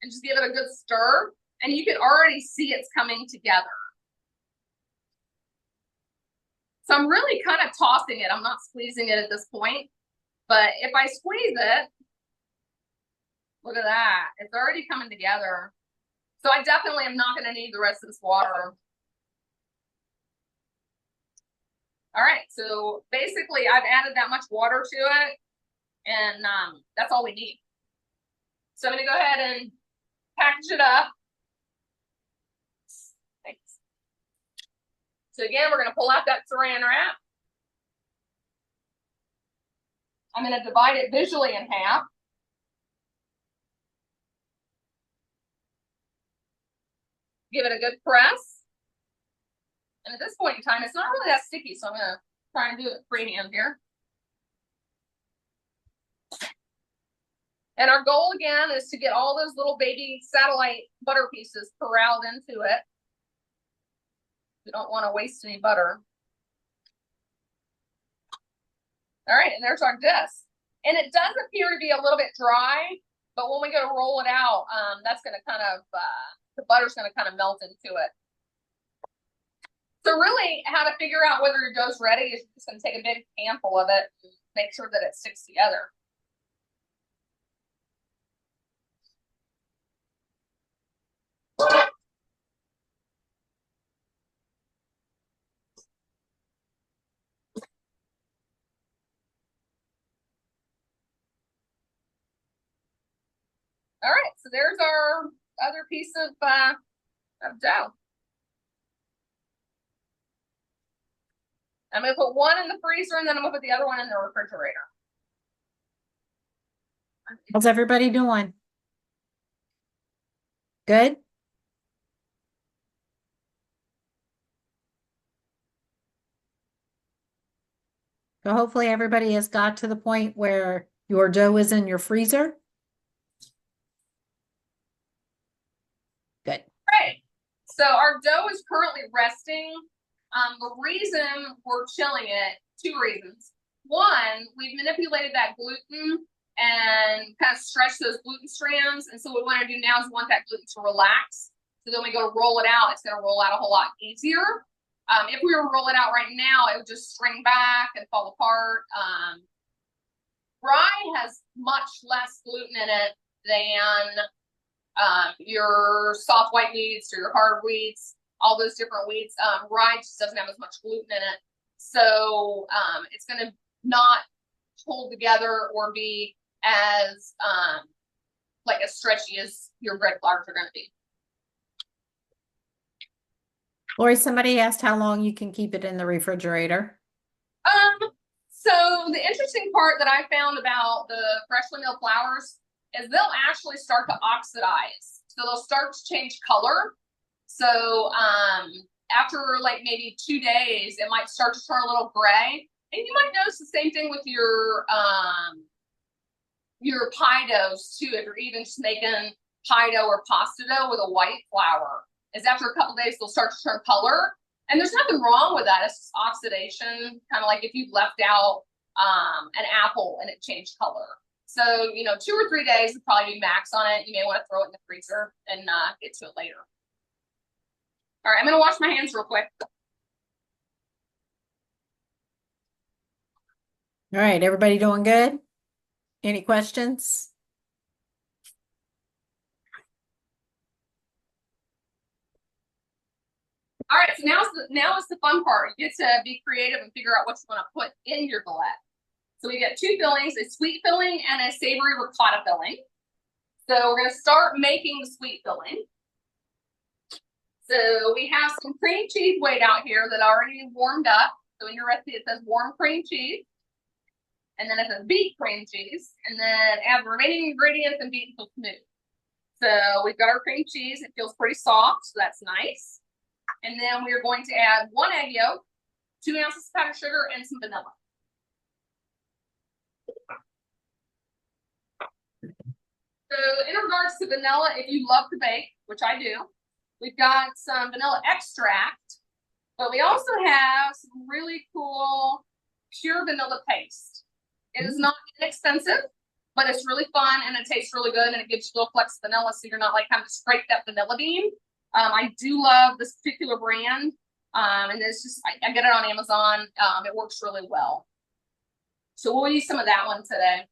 and just give it a good stir. And you can already see it's coming together. So I'm really kind of tossing it. I'm not squeezing it at this point. But if I squeeze it, look at that. It's already coming together. So I definitely am not going to need the rest of this water. All right, so basically I've added that much water to it, and that's all we need. So I'm gonna go ahead and package it up. Thanks. So again, we're gonna pull out that saran wrap. I'm gonna divide it visually in half. Give it a good press. And at this point in time, it's not really that sticky, so I'm going to try and do it freehand here. And our goal, again, is to get all those little baby satellite butter pieces corralled into it. We don't want to waste any butter. All right, and there's our disc. And it does appear to be a little bit dry, but when we go to roll it out, that's going to kind of, the butter's going to kind of melt into it. So really, how to figure out whether your dough's ready is just going to take a big handful of it and make sure that it sticks together. All right, so there's our other piece of dough. I'm going to put one in the freezer, and then I'm going to put the other one in the refrigerator. How's everybody doing? Good? So hopefully everybody has got to the point where your dough is in your freezer. Good. Right. So our dough is currently resting. The reason we're chilling it, 2 reasons. One, we've manipulated that gluten and kind of stretched those gluten strands. And so what we want to do now is we want that gluten to relax. So then we go to roll it out, it's going to roll out a whole lot easier. If we were to roll it out right now, it would just string back and fall apart. Rye has much less gluten in it than your soft white wheats or your hard wheats, all those different wheats. Rye just doesn't have as much gluten in it. So it's going to not hold together or be as like as stretchy as your bread flours are going to be. Lori, somebody asked how long you can keep it in the refrigerator. So the interesting part that I found about the freshly milled flours is they'll actually start to oxidize. So they'll start to change color. So after like maybe 2 days, it might start to turn a little gray. And you might notice the same thing with your pie doughs too. If you're even just making pie dough or pasta dough with a white flour, is after a couple days they'll start to turn color. And there's nothing wrong with that. It's just oxidation, kind of like if you've left out an apple and it changed color. So, you know, 2 or 3 days would probably be max on it. You may want to throw it in the freezer and get to it later. All right, I'm going to wash my hands real quick. All right, everybody doing good? Any questions? All right, so now is the fun part. You get to be creative and figure out what you want to put in your galette. So we get two fillings, a sweet filling and a savory ricotta filling. So we're gonna start making the sweet filling. So we have some cream cheese weighed out here that already warmed up. So in your recipe it says warm cream cheese. And then it says beat cream cheese. And then add the remaining ingredients and beat until smooth. So we've got our cream cheese. It feels pretty soft, so that's nice. And then we are going to add 1 egg yolk, 2 ounces of powdered sugar, and some vanilla. So in regards to vanilla, if you love to bake, which I do, we've got some vanilla extract, but we also have some really cool pure vanilla paste. It is not inexpensive, but it's really fun and it tastes really good and it gives you a little flex of vanilla so you're not like having to scrape that vanilla bean. I do love this particular brand. And it's just, I get it on Amazon. It works really well. So we'll use some of that one today.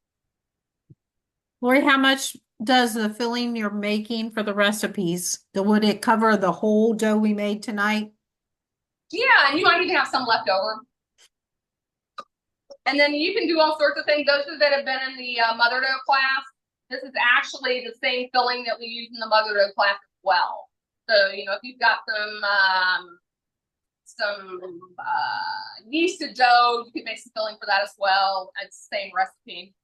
Lori, how much does the filling you're making for the recipes, would it cover the whole dough we made tonight? Yeah, and you might even have some left over. And then you can do all sorts of things. Those that have been in the mother dough class, this is actually the same filling that we use in the mother dough class as well. So, you know, if you've got some yeasted dough, you can make some filling for that as well. It's the same recipe.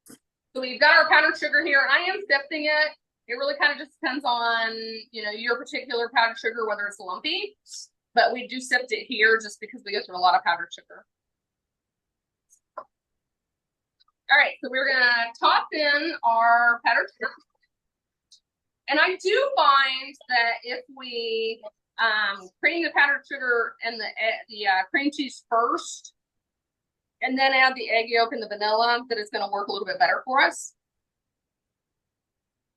So we've got our powdered sugar here, and I am sifting it. It really kind of just depends on, you know, your particular powdered sugar, whether it's lumpy. But we do sift it here just because we go through a lot of powdered sugar. All right, so we're gonna top in our powdered sugar. And I do find that if we cream the powdered sugar and the cream cheese first, and then add the egg yolk and the vanilla, that it's gonna work a little bit better for us.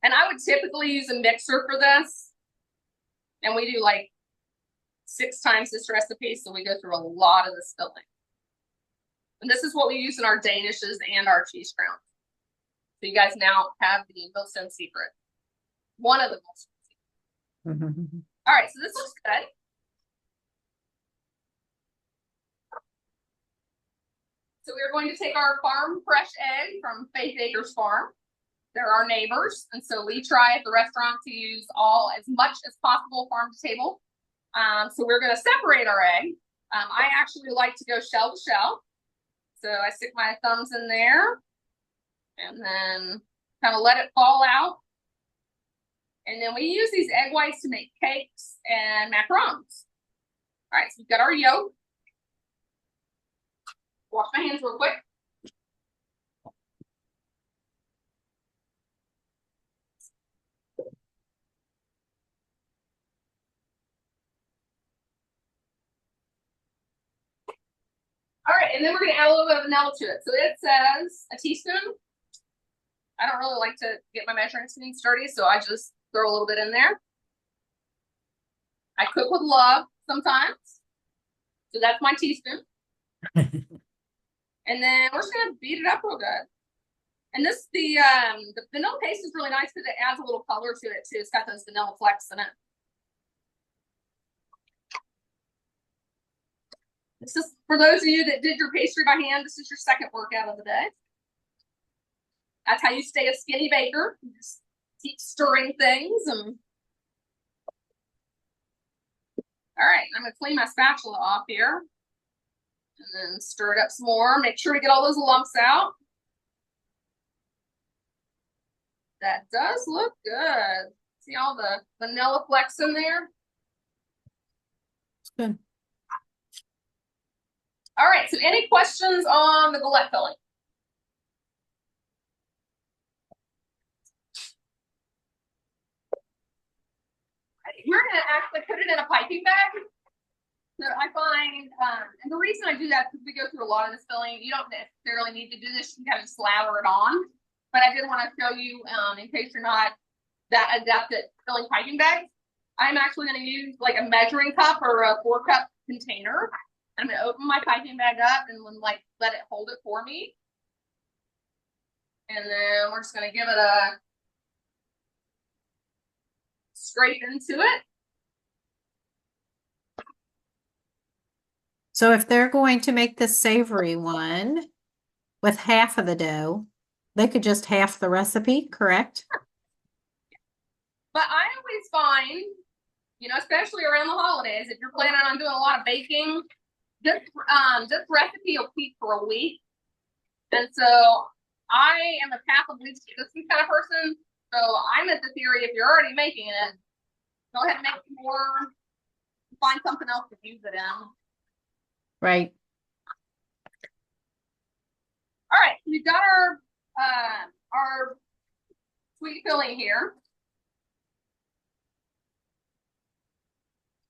And I would typically use a mixer for this. And we do like 6 times this recipe, so we go through a lot of this filling. And this is what we use in our danishes and our cheese crowns. So you guys now have the Millstone secret. One of the most. All right, so this looks good. So we're going to take our farm fresh egg from Faith Acres Farm. They're our neighbors, and so we try at the restaurant to use as much as possible farm to table. So we're going to separate our egg. I actually like to go shell to shell. So I stick my thumbs in there and then kind of let it fall out. And then we use these egg whites to make cakes and macarons. All right, so we've got our yolk. Wash my hands real quick. All right, and then we're going to add a little bit of vanilla to it. So it says a teaspoon. I don't really like to get my measuring spoons dirty, so I just throw a little bit in there. I cook with love sometimes. So that's my teaspoon. And then we're just going to beat it up real good. And this, the vanilla paste is really nice because it adds a little color to it too. It's got those vanilla flecks in it. This is for those of you that did your pastry by hand. This is your second workout of the day. That's how you stay a skinny baker. You just keep stirring things. And all right, I'm gonna clean my spatula off here, and then stir it up some more. Make sure we get all those lumps out. That does look good. See all the vanilla flecks in there? It's good. All right, so any questions on the galette filling? We're gonna actually put it in a piping bag. So I find, and the reason I do that is because we go through a lot of this filling. You don't necessarily need to do this, you can kind of slather it on. But I did want to show you, in case you're not that adept at filling piping bags, I'm actually going to use like a measuring cup or a 4-cup container. I'm going to open my piping bag up and like let it hold it for me. And then we're just going to give it a scrape into it. So if they're going to make the savory one, with half of the dough, they could just half the recipe, correct? But I always find, you know, especially around the holidays, if you're planning on doing a lot of baking, this recipe will keep for a week. And so I am a half of least resistance kind of person. So I'm at the theory, if you're already making it, go ahead and make more, find something else to use it in. Right. All right, we've got our sweet filling here.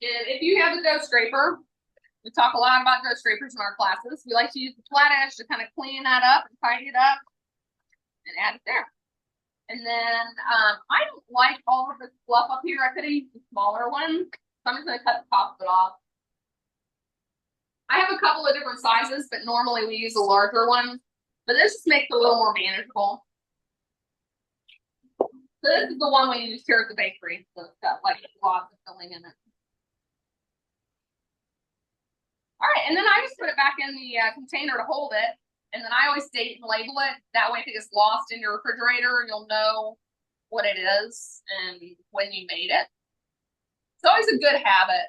And if you have the dough scraper, we talk a lot about dough scrapers in our classes. We like to use the flat edge to kind of clean that up and tidy it up and add it there. And then I don't like all of this fluff up here. I could have used the smaller one. So I'm just going to cut the top of it off. I have a couple of different sizes, but normally we use a larger one. But this just makes it a little more manageable. So this is the one we use here at the bakery. So it's got like lots of filling in it. All right, and then I just put it back in the container to hold it. And then I always date and label it. That way if it gets lost in your refrigerator, you'll know what it is and when you made it. It's always a good habit.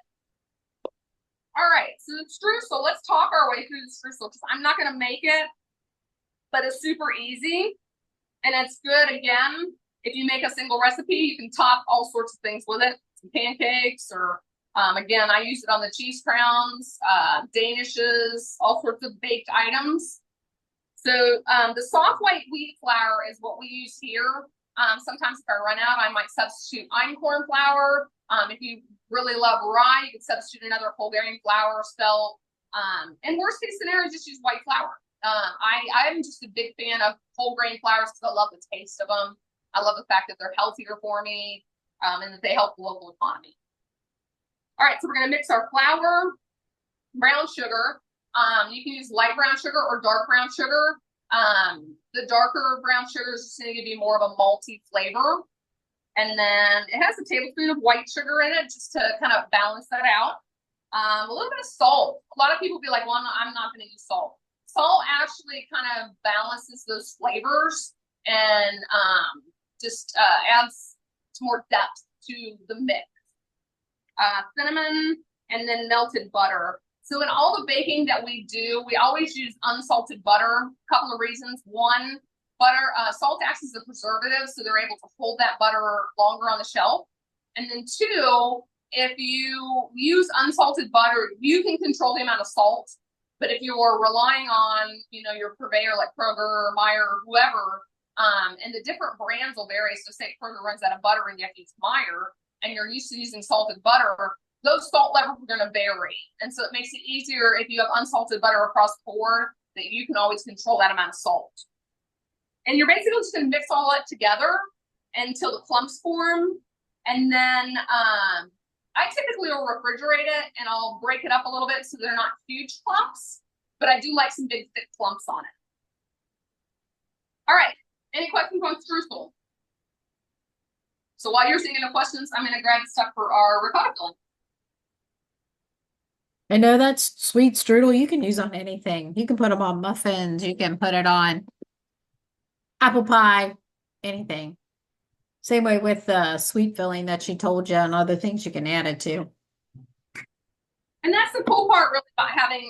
All right, so the streusel, let's talk our way through the streusel because I'm not going to make it, but it's super easy. And it's good, again, if you make a single recipe, you can top all sorts of things with it. Some pancakes or, again, I use it on the cheese crowns, danishes, all sorts of baked items. So the soft white wheat flour is what we use here. Sometimes if I run out, I might substitute einkorn flour. If you really love rye, you can substitute another whole grain flour, spelt. And worst case scenario, just use white flour. I'm just a big fan of whole grain flours because I love the taste of them. I love the fact that they're healthier for me and that they help the local economy. All right, so we're going to mix our flour, brown sugar. You can use light brown sugar or dark brown sugar. The darker brown sugar is just going to give you more of a malty flavor. And then it has a tablespoon of white sugar in it just to kind of balance that out. A little bit of salt. A lot of people be like, well, I'm not going to use salt. Salt actually kind of balances those flavors and just adds some more depth to the mix. Cinnamon and then melted butter. So in all the baking that we do, we always use unsalted butter. A couple of reasons. One, salt acts as a preservative, so they're able to hold that butter longer on the shelf. And then two, if you use unsalted butter, you can control the amount of salt. But if you are relying on, you know, your purveyor like Kroger or Meijer or whoever, and the different brands will vary. So say Kroger runs out of butter and you have to use Meijer, and you're used to using salted butter, those salt levels are going to vary. And so it makes it easier if you have unsalted butter across the board that you can always control that amount of salt. And you're basically just going to mix all that together until the clumps form. And then I typically will refrigerate it and I'll break it up a little bit so they're not huge clumps, but I do like some big thick clumps on it. All right, any questions on streusel? So while you're thinking of questions, I'm going to grab the stuff for our ricotta filling. I know that's sweet strudel you can use on anything. You can put them on muffins. You can put it on apple pie, anything. Same way with the sweet filling that she told you and other things you can add it to. And that's the cool part really about having,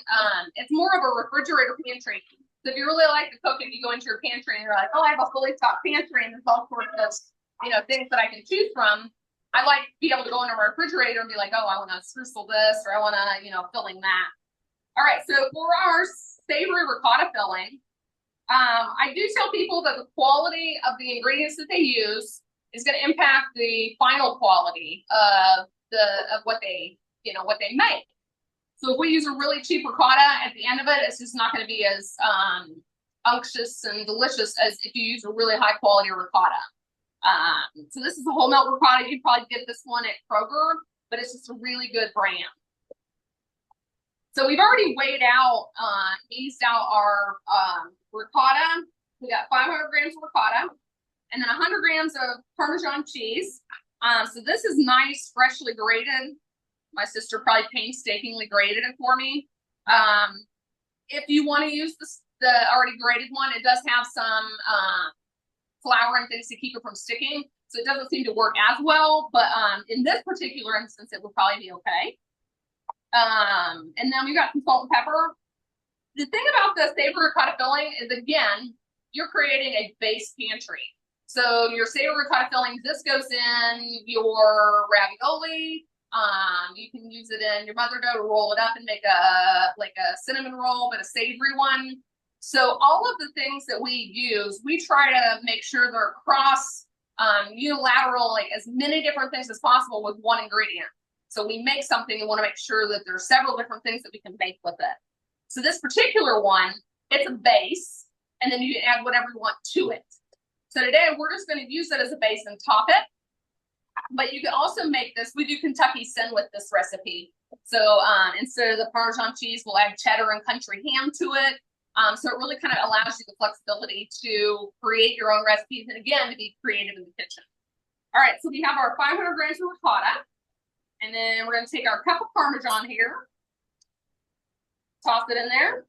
it's more of a refrigerator pantry. So if you really like to cook it, you go into your pantry and you're like, oh, I have a fully stocked pantry and there's all sorts of, you know, things that I can choose from. I like to be able to go into my refrigerator and be like, oh, I want to streusel this or I want to, you know, filling that. All right, so for our savory ricotta filling, I do tell people that the quality of the ingredients that they use is going to impact the final quality of what they, you know, what they make. So if we use a really cheap ricotta, at the end of it, it's just not going to be as unctuous and delicious as if you use a really high quality ricotta. So this is a whole milk ricotta. You'd probably get this one at Kroger, but it's just a really good brand. So we've already weighed out, eased out our ricotta. We got 500 grams of ricotta and then 100 grams of Parmesan cheese. So this is nice, freshly grated. My sister probably painstakingly grated it for me. If you want to use the already grated one. It does have some flour and things to keep it from sticking, so it doesn't seem to work as well. But in this particular instance, it would probably be okay. And then we got some salt and pepper. The thing about the savory ricotta filling is, again, you're creating a base pantry. So your savory ricotta filling, this goes in your ravioli. You can use it in your mother dough to roll it up and make a cinnamon roll, but a savory one. So all of the things that we use, we try to make sure they're cross unilateral, like as many different things as possible with one ingredient. So we make something and want to make sure that there's several different things that we can make with it. So this particular one, it's a base, and then you can add whatever you want to it. So today we're just going to use it as a base and top it. But you can also make this, we do Kentucky Sin with this recipe. So instead of the Parmesan cheese, we'll add cheddar and country ham to it. So it really kind of allows you the flexibility to create your own recipes and, again, to be creative in the kitchen. All right, so we have our 500 grams of ricotta. And then we're going to take our cup of Parmesan here. Toss it in there.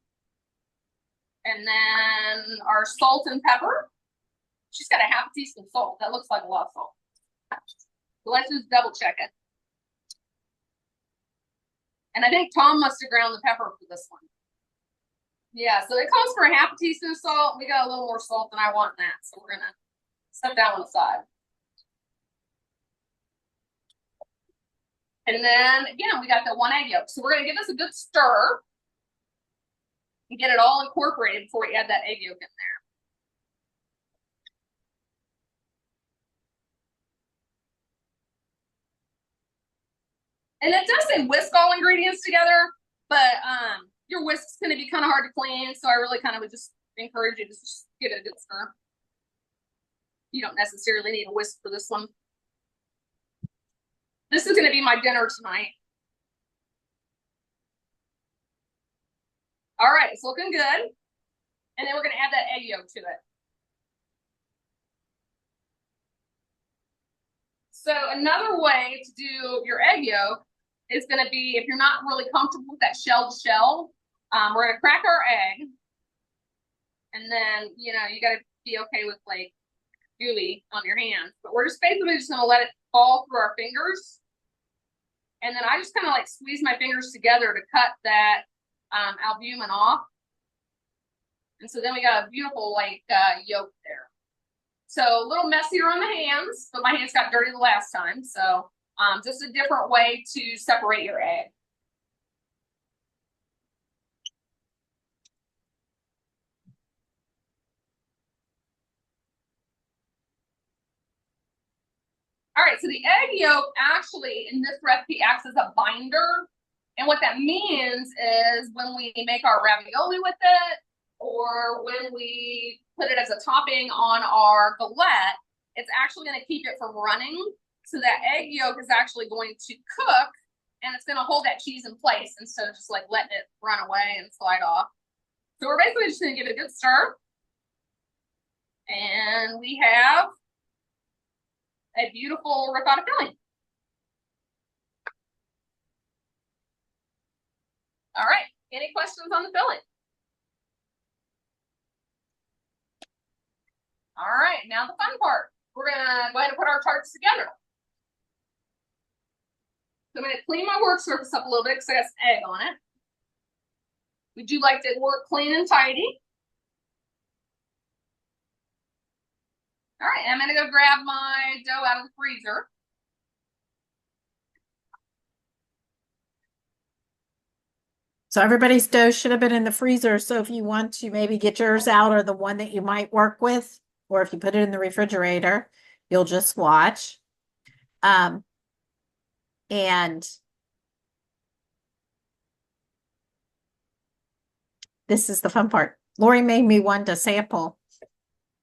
And then our salt and pepper. She's got a half a teaspoon of salt. That looks like a lot of salt. So let's just double check it. And I think Tom must have ground the pepper for this one. Yeah, so it calls for a half a teaspoon of salt. We got a little more salt than I want in that. So we're going to set that one aside. And then, again, we got the 1 egg yolk. So we're going to give this a good stir and get it all incorporated before we add that egg yolk in there. And it does say whisk all ingredients together, but your whisk's going to be kind of hard to clean, so I really kind of would just encourage you to just give it a good stir. You don't necessarily need a whisk for this one. This is going to be my dinner tonight. All right, it's looking good. And then we're going to add that egg yolk to it. So another way to do your egg yolk is going to be, if you're not really comfortable with that shell to shell, we're going to crack our egg. And then, you know, you got to be okay with like gooey on your hands. But we're just basically just going to let it fall through our fingers. And then I just kind of like squeeze my fingers together to cut that albumin off. And so then we got a beautiful like yolk there. So a little messier on the hands, but my hands got dirty the last time. So just a different way to separate your egg. All right, so the egg yolk actually in this recipe acts as a binder. And what that means is when we make our ravioli with it, or when we put it as a topping on our galette, it's actually going to keep it from running. So that egg yolk is actually going to cook, and it's going to hold that cheese in place instead of just like letting it run away and slide off. So we're basically just going to give it a good stir. And we have a beautiful ricotta filling. All right, any questions on the filling? All right, now the fun part. We're gonna go ahead and put our tarts together. So I'm gonna clean my work surface up a little bit because I got some egg on it. We do like to work clean and tidy. All right, I'm gonna go grab my dough out of the freezer. So everybody's dough should have been in the freezer. So if you want to maybe get yours out, or the one that you might work with, or if you put it in the refrigerator, you'll just watch. And this is the fun part. Lori made me one to sample.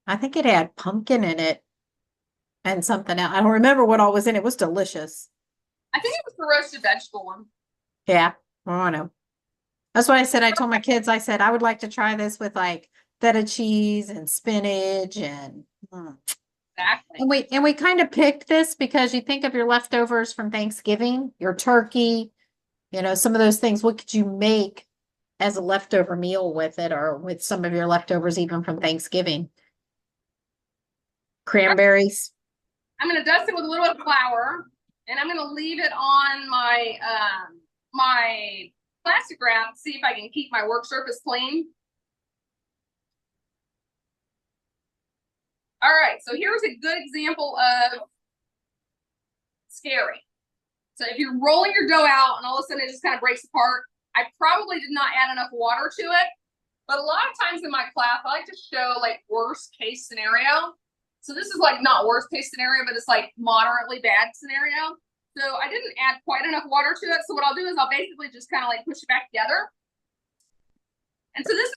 I think it had pumpkin in it and something else. I don't remember what all was in it. It was delicious. I think it was the roasted vegetable one. Yeah, I don't know. That's what I said. I told my kids, I said, I would like to try this with like feta cheese and spinach and Exactly. and we kind of picked this because you think of your leftovers from Thanksgiving, your turkey, you know, some of those things. What could you make as a leftover meal with it, or with some of your leftovers even from Thanksgiving. Cranberries. I'm going to dust it with a little bit of flour, and I'm going to leave it on my my plastic wrap, see if I can keep my work surface clean. All right, so here's a good example of scary. So if you're rolling your dough out and all of a sudden it just kind of breaks apart, I probably did not add enough water to it. But a lot of times in my class, I like to show like worst case scenario. So this is like not worst case scenario, but it's like moderately bad scenario. So I didn't add quite enough water to it. So what I'll do is I'll basically just kind of like push it back together. And so this is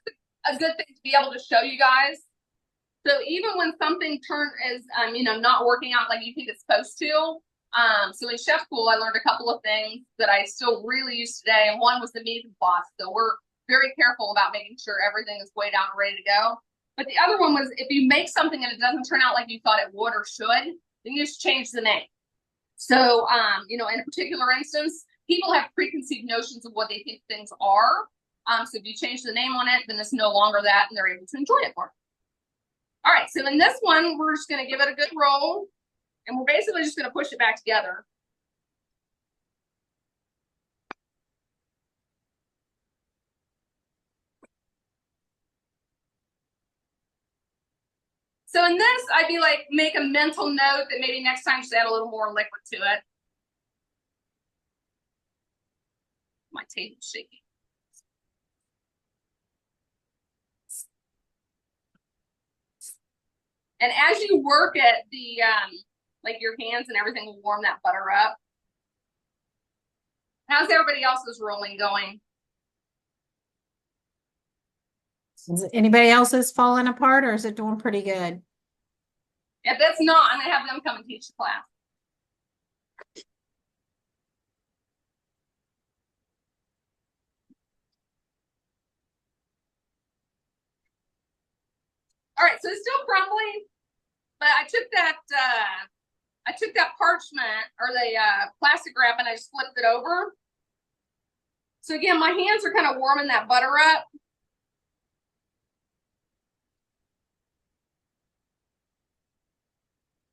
a good thing to be able to show you guys. So even when something is, you know, not working out like you think it's supposed to, so in chef school, I learned a couple of things that I still really use today. And one was the mise en place. So we're very careful about making sure everything is weighed out and ready to go. But the other one was if you make something and it doesn't turn out like you thought it would or should, then you just change the name. So, you know, in a particular instance, people have preconceived notions of what they think things are. So if you change the name on it, then it's no longer that and they're able to enjoy it more. All right, so in this one, we're just going to give it a good roll. And we're basically just going to push it back together. So in this, I'd be like, make a mental note that maybe next time just add a little more liquid to it. My table's shaking. And as you work it, the like your hands and everything will warm that butter up. How's everybody else's rolling going? Is anybody else's falling apart, or is it doing pretty good? If that's not, I'm gonna have them come and teach the class. All right, so it's still crumbly, but I took that parchment or the plastic wrap and I just flipped it over. So again, my hands are kind of warming that butter up.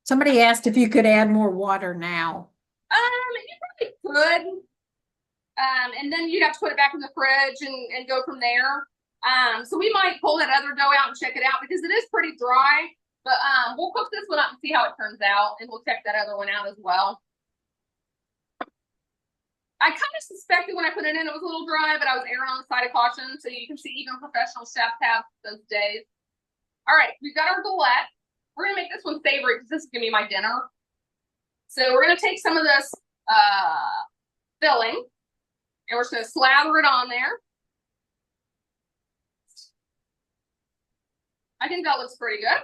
Somebody asked if you could add more water now. You probably could. And then you'd have to put it back in the fridge and go from there. So we might pull that other dough out and check it out because it is pretty dry. But we'll cook this one up and see how it turns out, and we'll check that other one out as well. I kind of suspected when I put it in it was a little dry, but I was erring on the side of caution. So you can see even professional chefs have those days. All right, we've got our galette. We're gonna make this one savory because this is gonna be my dinner. So we're gonna take some of this filling and we're just gonna slather it on there. I think that looks pretty good.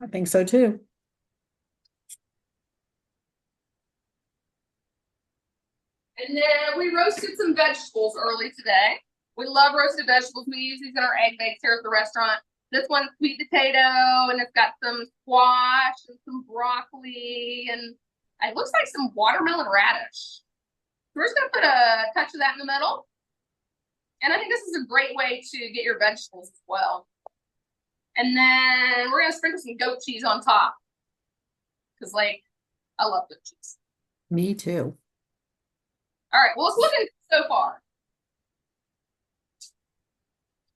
I think so too. And then we roasted some vegetables early today. We love roasted vegetables. We use these in our egg bakes here at the restaurant. This one's sweet potato, and it's got some squash and some broccoli, and it looks like some watermelon radish. We're just gonna put a touch of that in the middle. And I think this is a great way to get your vegetables as well. And then we're gonna sprinkle some goat cheese on top. Cause like, I love goat cheese. Me too. All right, well, it's looking so far.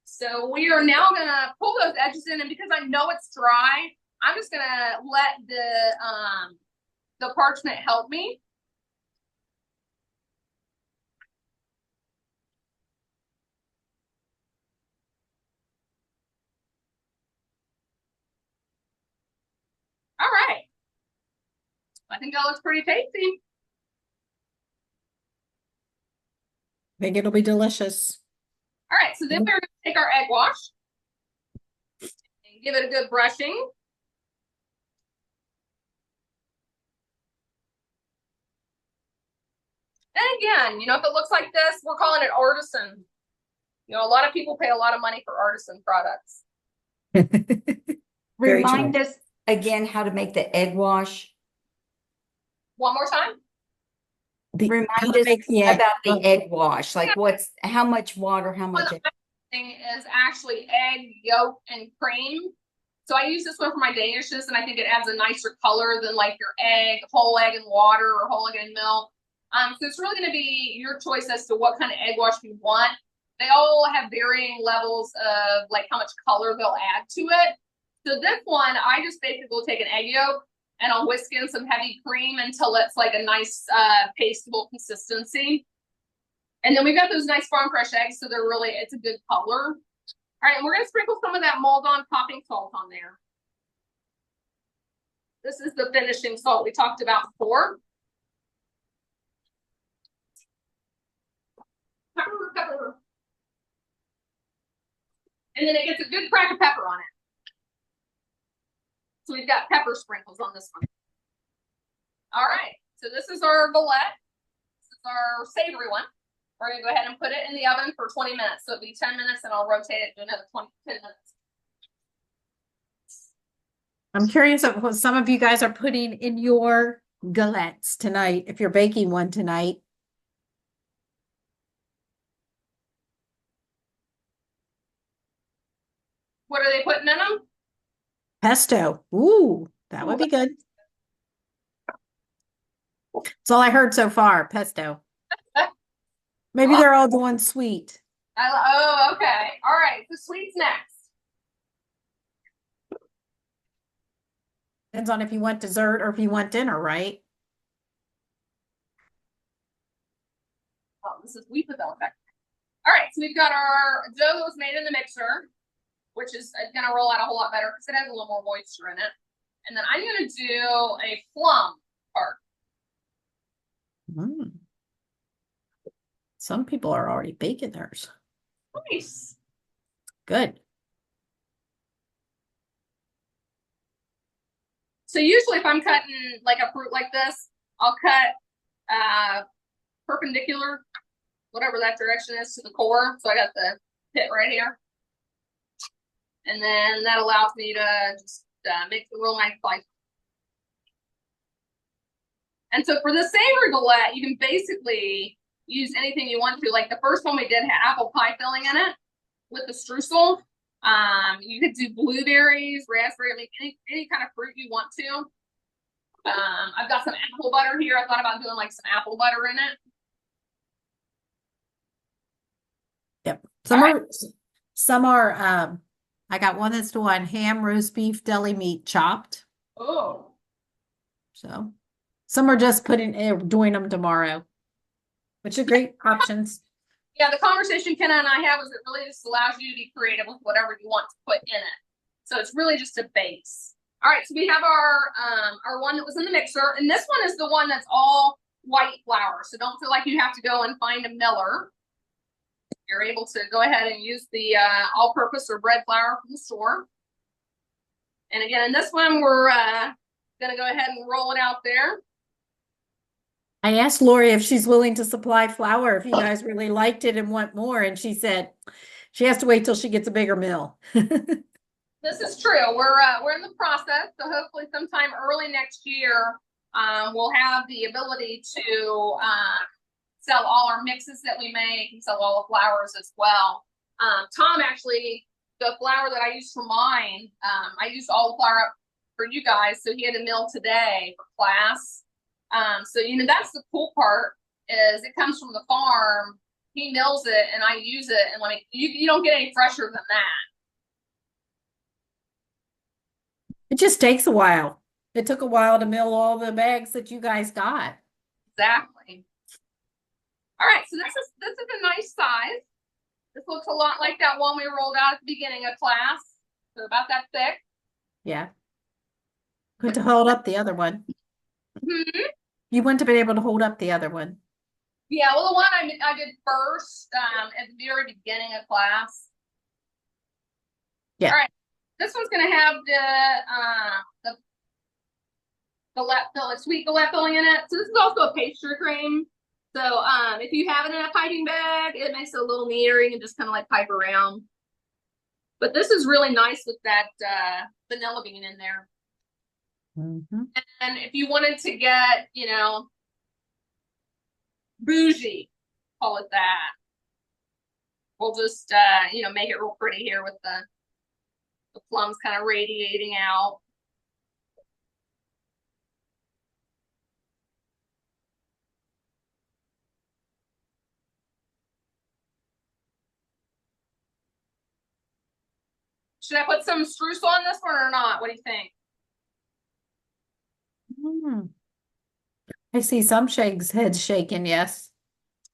So we are now gonna pull those edges in, and because I know it's dry, I'm just gonna let the parchment help me. All right. I think that looks pretty tasty. I think it'll be delicious. All right, so then we're going to take our egg wash and give it a good brushing. And again, you know, if it looks like this, we're calling it artisan. You know, a lot of people pay a lot of money for artisan products. Very Remind true. us again how to make the egg wash. One more time. How Remind to us make the egg. about the egg wash. Like how much water, how much egg? thing is actually egg yolk and cream. So I use this one for my Danishes, and I think it adds a nicer color than like your egg, whole egg and water, or whole egg and milk. So it's really going to be your choice as to what kind of egg wash you want. They all have varying levels of like how much color they'll add to it. So this one, I just basically will take an egg yolk and I'll whisk in some heavy cream until it's like a nice pasteable consistency. And then we've got those nice farm fresh eggs, so they're really, it's a good color. All right, and we're going to sprinkle some of that Maldon popping salt on there. This is the finishing salt we talked about before. Pepper, pepper. And then it gets a good crack of pepper on it. So we've got pepper sprinkles on this one. All right, so this is our galette. This is our savory one. We're gonna go ahead and put it in the oven for 20 minutes. So it'll be 10 minutes and I'll rotate it to another 10 minutes. I'm curious of what some of you guys are putting in your galettes tonight, if you're baking one tonight. What are they putting in them? Pesto. Ooh, that would be good. That's all I heard so far, pesto. Maybe they're all doing sweet. Oh, okay. All right, the sweet's next. Depends on if you want dessert or if you want dinner, right? Oh, this is wheat with effect. All right, so we've got our dough that was made in the mixer, which is going to roll out a whole lot better because it has a little more moisture in it. And then I'm going to do a plum part. Mm. Some people are already baking theirs. Nice. Good. So usually if I'm cutting like a fruit like this, I'll cut perpendicular, whatever that direction is, to the core. So I got the pit right here. And then that allows me to just make the real nice slice. And so for the savory galette, you can basically use anything you want to. Like the first one we did had apple pie filling in it with the streusel. You could do blueberries, raspberry, I mean, any kind of fruit you want to. I've got some apple butter here. I thought about doing like some apple butter in it. Yep. Some I got one that's doing ham, roast beef, deli meat chopped. Oh. So some are just doing them tomorrow, which are great options. Yeah, the conversation Kenna and I have is it really just allows you to be creative with whatever you want to put in it. So it's really just a base. All right, so we have our one that was in the mixer, and this one is the one that's all white flour. So don't feel like you have to go and find a miller. You're able to go ahead and use the all-purpose or bread flour from the store. And again, in this one, we're gonna go ahead and roll it out there. I asked Lori if she's willing to supply flour if you guys really liked it and want more, and she said she has to wait till she gets a bigger mill. This is true. We're in the process, so hopefully sometime early next year, we'll have the ability to sell all our mixes that we make and sell all the flours as well. Tom actually, the flour that I used for mine, I used all the flour up for you guys, so he had a mill today for class. So you know that's the cool part is it comes from the farm. He mills it and I use it, and like you don't get any fresher than that. It just takes a while. It took a while to mill all the bags that you guys got. Exactly. All right, so this is a nice size. This looks a lot like that one we rolled out at the beginning of class. So about that thick. Yeah. Good to hold up the other one. Mm-hmm. You wouldn't have been able to hold up the other one. Yeah, well, the one I did first at the very beginning of class. Yeah. All right, this one's gonna have the galette sweet galette filling in it. So this is also a pastry cream. So if you have it in a piping bag, it makes it a little neater. You can just kind of like pipe around. But this is really nice with that vanilla bean in there. Mm-hmm. And if you wanted to get, you know, bougie, call it that. we'll just, you know, make it real pretty here with the plums kind of radiating out. Should I put some streusel on this one or not? What do you think? I see some shakes heads shaking, yes.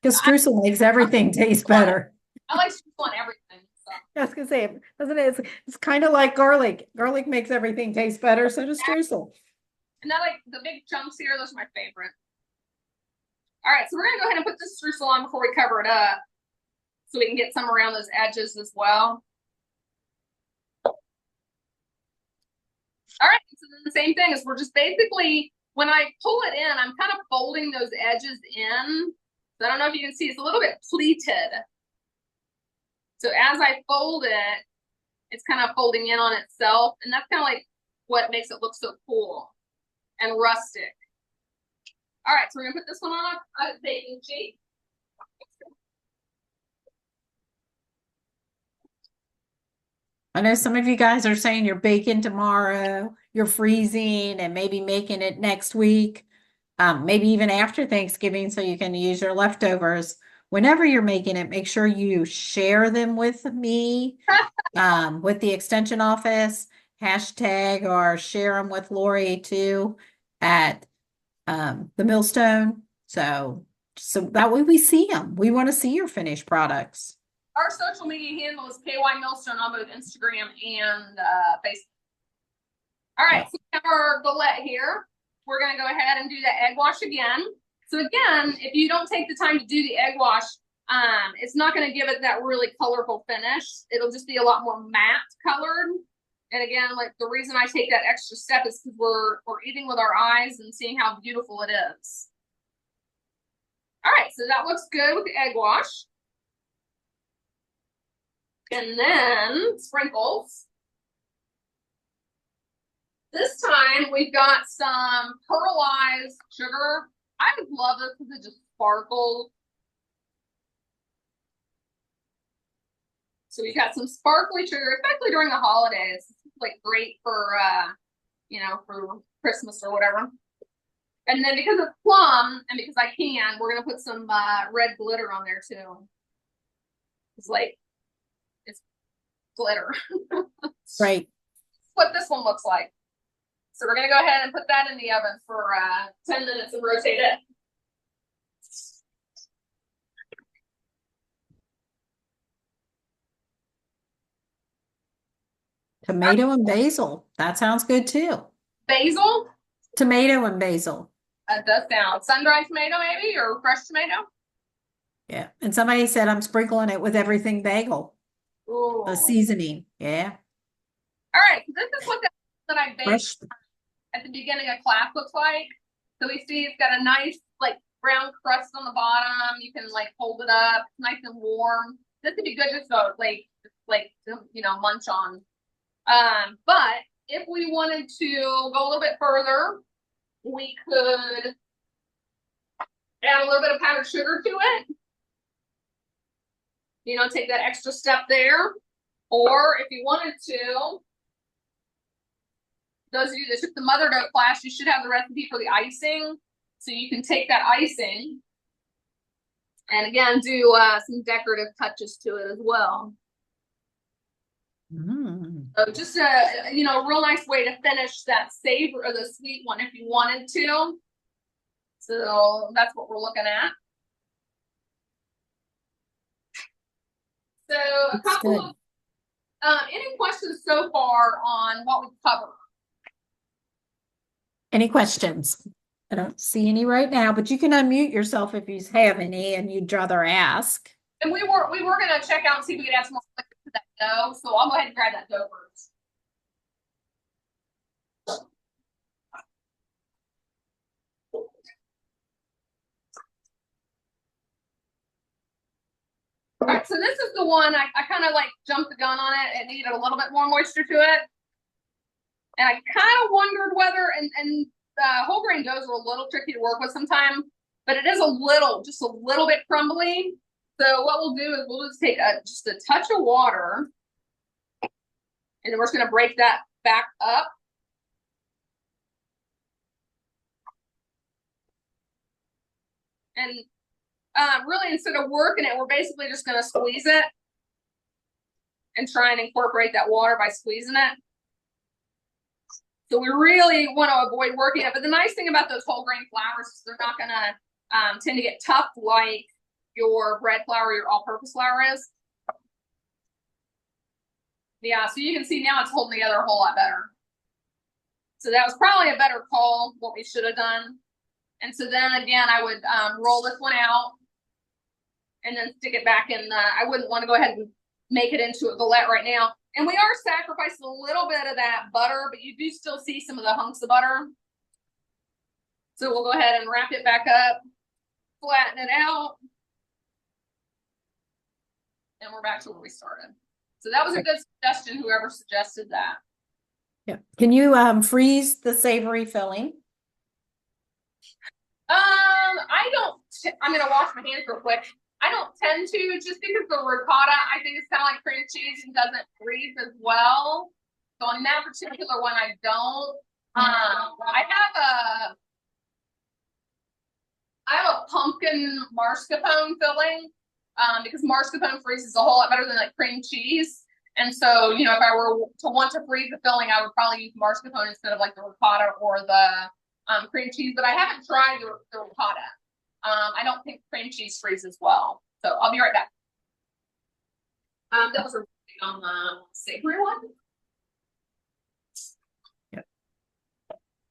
Because streusel makes everything taste better. I like streusel on everything. So. I was gonna say, doesn't it? It's kind of like garlic. Garlic makes everything taste better, so does streusel. And then like the big chunks here, those are my favorite. All right, so we're gonna go ahead and put this streusel on before we cover it up, so we can get some around those edges as well. All right, so then the same thing is we're just basically, when I pull it in, I'm kind of folding those edges in. So I don't know if you can see, it's a little bit pleated. So as I fold it, it's kind of folding in on itself. And that's kind of like what makes it look so cool and rustic. All right, so we're gonna put this one on a baking sheet. I know some of you guys are saying you're baking tomorrow, you're freezing and maybe making it next week, maybe even after Thanksgiving, so you can use your leftovers. Whenever you're making it, make sure you share them with me, with the extension office, hashtag or share them with Lori too at the Millstone. So that way we see them. We want to see your finished products. Our social media handle is KY Millstone on both Instagram and Facebook. All right, so we have our galette here. We're gonna go ahead and do the egg wash again. So again, if you don't take the time to do the egg wash, it's not gonna give it that really colorful finish. It'll just be a lot more matte colored. And again, like the reason I take that extra step is because we're eating with our eyes and seeing how beautiful it is. All right, so that looks good with the egg wash. And then sprinkles. This time we've got some pearlized sugar. I love this because it just sparkles. So we've got some sparkly sugar, especially during the holidays. It's like great for, you know, for Christmas or whatever. And then because it's plum and because I can, we're gonna put some red glitter on there too. It's like, it's glitter. Right. What this one looks like. So we're gonna go ahead and put that in the oven for 10 minutes and rotate it. Tomato and basil. That sounds good too. Basil. Tomato and basil. That does sound. Sun-dried tomato maybe, or fresh tomato. Yeah. And somebody said I'm sprinkling it with everything bagel. Ooh. The seasoning. Yeah. All right. This is what that I baked Fresh. at the beginning of class looks like. So we see it's got a nice like brown crust on the bottom. You can like hold it up. It's nice and warm. This would be good just to like you know, munch on. But if we wanted to go a little bit further, we could add a little bit of powdered sugar to it. You know, take that extra step there. Or if you wanted to, those of you that took the mother dough class, you should have the recipe for the icing. So you can take that icing and again, do some decorative touches to it as well. So just a, you know, real nice way to finish that savor or the sweet one if you wanted to. So that's what we're looking at. So a couple of, any questions so far on what we've covered? Any questions? I don't see any right now, but you can unmute yourself if you have any and you'd rather ask. And we were gonna check out and see if we could add some more liquid to that dough. So I'll go ahead and grab that dough first. All right, so this is the one I kind of like jumped the gun on it. It needed a little bit more moisture to it. And I kind of wondered whether, and whole grain doughs are a little tricky to work with sometimes, but it is a little, just a little bit crumbly. So what we'll do is we'll just take just a touch of water, and then we're just going to break that back up. And really, instead of working it, we're basically just going to squeeze it and try and incorporate that water by squeezing it. So we really want to avoid working it. But the nice thing about those whole grain flours is they're not going to tend to get tough like your bread flour, your all-purpose flour is. Yeah, so you can see now it's holding together a whole lot better. So that was probably a better call, what we should have done. And so then again, I would roll this one out and then stick it back in. I wouldn't want to go ahead and make it into a galette right now. And we are sacrificing a little bit of that butter, but you do still see some of the hunks of butter. So we'll go ahead and wrap it back up, flatten it out. And we're back to where we started. So that was a good suggestion, whoever suggested that. Yeah. Can you freeze the savory filling? I don't, I'm going to wash my hands real quick. I don't tend to, just because the ricotta, I think it's kind of like cream cheese and doesn't freeze as well. So on that particular one, I don't. I have a pumpkin mascarpone filling, because mascarpone freezes a whole lot better than like cream cheese. And so, you know, if I were to want to freeze the filling, I would probably use mascarpone instead of like the ricotta or the cream cheese. But I haven't tried the ricotta. I don't think cream cheese freezes well. So I'll be right back. That was a on the savory one. Yep.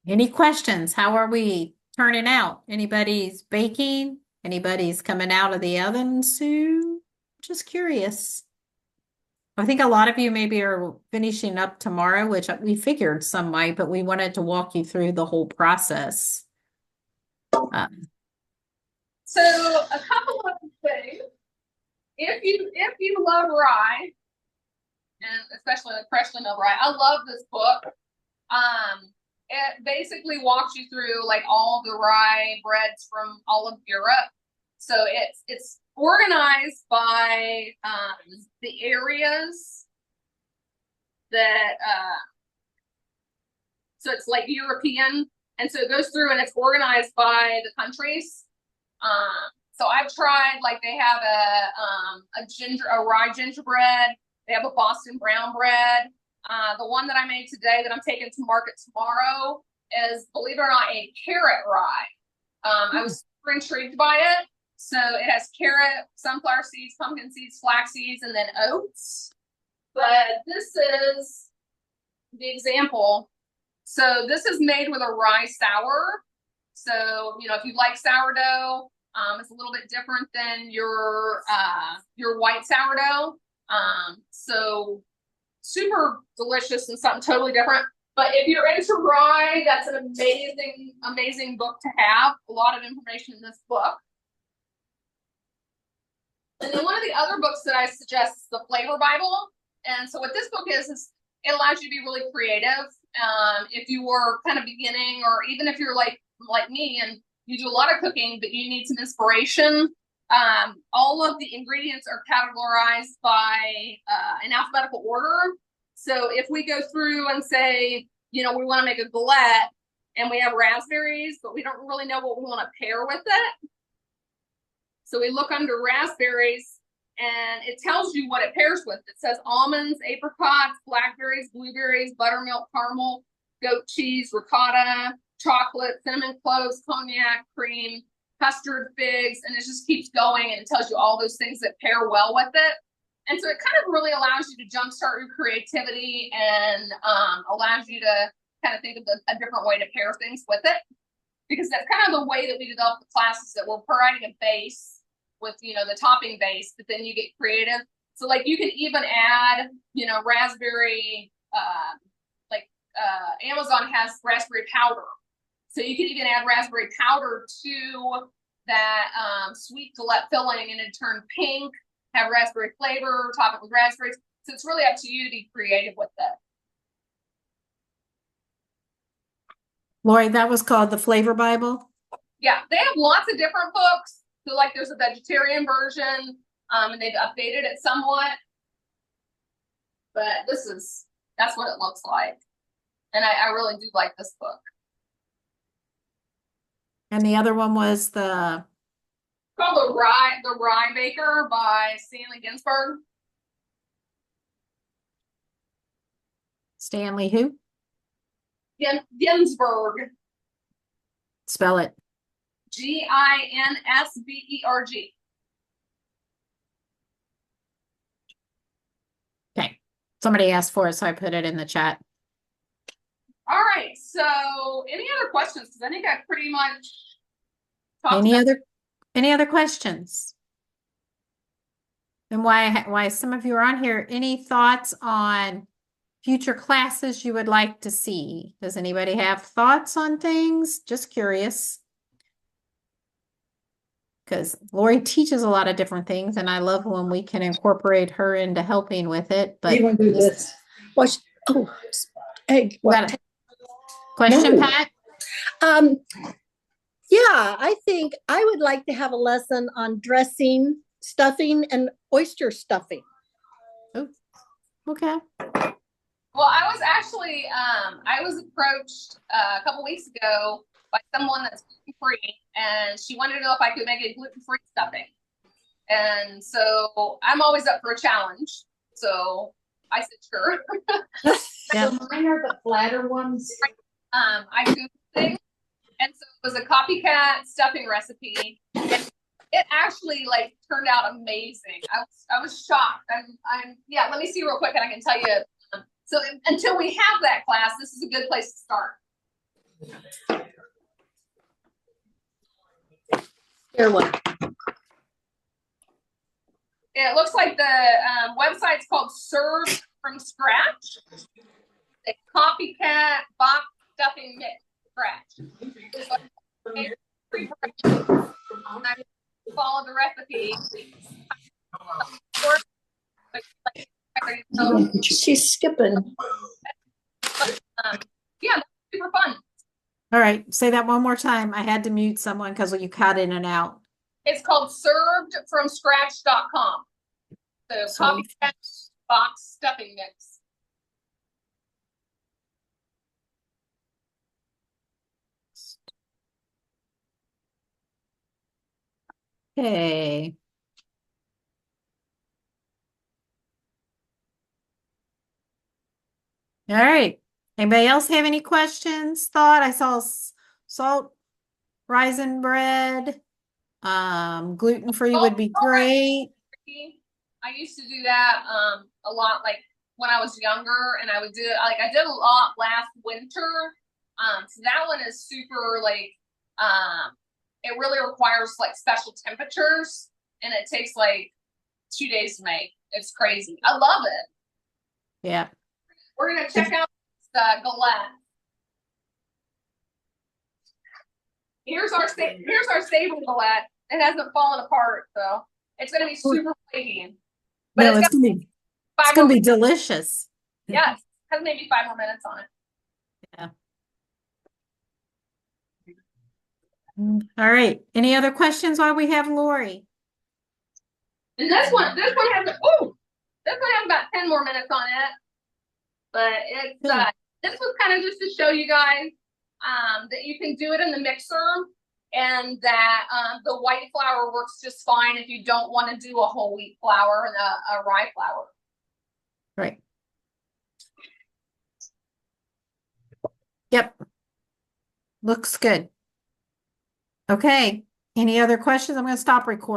Any questions? How are we turning out? Anybody's baking? Anybody's coming out of the oven soon? Just curious. I think a lot of you maybe are finishing up tomorrow, which we figured some might, but we wanted to walk you through the whole process. So a couple of things. If you love rye, and especially like freshly milled rye, I love this book. It basically walks you through like all the rye breads from all of Europe. So it's organized by the areas that so it's like European, and so it goes through and it's organized by the countries. So I've tried, like, they have a rye gingerbread, they have a Boston brown bread. The one that I made today that I'm taking to market tomorrow is, believe it or not, a carrot rye. I was super intrigued by it. So it has carrot, sunflower seeds, pumpkin seeds, flax seeds, and then oats. But this is the example. So this is made with a rye sour. So, you know, if you like sourdough, it's a little bit different than your white sourdough. So super delicious and something totally different. But if you're into rye, that's an amazing book to have. A lot of information in this book. And then one of the other books that I suggest is the Flavor Bible. And so what this book is it allows you to be really creative. If you were kind of beginning, or even if you're like me and you do a lot of cooking, but you need some inspiration, all of the ingredients are categorized by an alphabetical order. So if we go through and say, you know, we want to make a galette and we have raspberries, but we don't really know what we want to pair with it. So we look under raspberries and it tells you what it pairs with. It says almonds, apricots, blackberries, blueberries, buttermilk, caramel, goat cheese, ricotta, chocolate, cinnamon cloves, cognac, cream, custard, figs, and it just keeps going, and it tells you all those things that pair well with it. And so it kind of really allows you to jumpstart your creativity and allows you to kind of think of a different way to pair things with it. Because that's kind of the way that we develop the classes, that we're providing a base with, you know, the topping base, but then you get creative. So like you can even add, you know, raspberry, Amazon has raspberry powder. So you can even add raspberry powder to that sweet galette filling, and it turn pink, have raspberry flavor, top it with raspberries. So it's really up to you to be creative with it. Lori, that was called the Flavor Bible? Yeah, they have lots of different books. So like there's a vegetarian version, And they've updated it somewhat. But that's what it looks like. And I really do like this book. And the other one was the Called The Rye Baker by Stanley Ginsberg. Stanley who? Ginsberg. Spell it. Ginsberg. Okay. Somebody asked for it, so I put it in the chat. All right. So, any other questions? Because I think I pretty much talked Any about. other questions? And why some of you are on here, any thoughts on future classes you would like to see? Does anybody have thoughts on things? Just curious. Because Lori teaches a lot of different things, and I love when we can incorporate her into helping with it. But You want to do this? Watch. Oh, egg. got a question, No. Pat? Yeah, I think I would like to have a lesson on dressing, stuffing, and oyster stuffing. Okay. Well, I was actually I was approached a couple weeks ago by someone that's gluten-free, and she wanted to know if I could make a gluten-free stuffing. And so I'm always up for a challenge. So I said sure. Yeah. So mine are the flatter ones. I Googled things, and so it was a copycat stuffing recipe. And it actually like turned out amazing. I was shocked. Yeah. Let me see real quick, and I can tell you. So until we have that class, this is a good place to start. Here, one. It looks like the website's called Serve from Scratch. The copycat box stuffing mix scratch. So, I follow the recipe. She's skipping. Yeah, super fun. All right. Say that one more time. I had to mute someone because you cut in and out. It's called servedfromscratch.com. So copycat box stuffing mix. Okay. All right. Anybody else have any questions? I saw salt raisin bread. Gluten-free would be great. I used to do that a lot, like when I was younger, and I would do it like I did a lot last winter. So that one is super like it really requires like special temperatures, and it takes like 2 days to make. It's crazy. I love it. Yeah. We're gonna check out the Galette. Here's our stable Galette. It hasn't fallen apart, so it's gonna be super flaky. But No, it's gonna be delicious. Yes, has maybe 5 more minutes on it. Yeah. All right. Any other questions while we have Lori? And this one has about 10 more minutes on it. But it's this was kind of just to show you guys that you can do it in the mixer, and that the white flour works just fine if you don't want to do a whole wheat flour and a rye flour. Right. Yep. Looks good. Okay. Any other questions? I'm going to stop recording.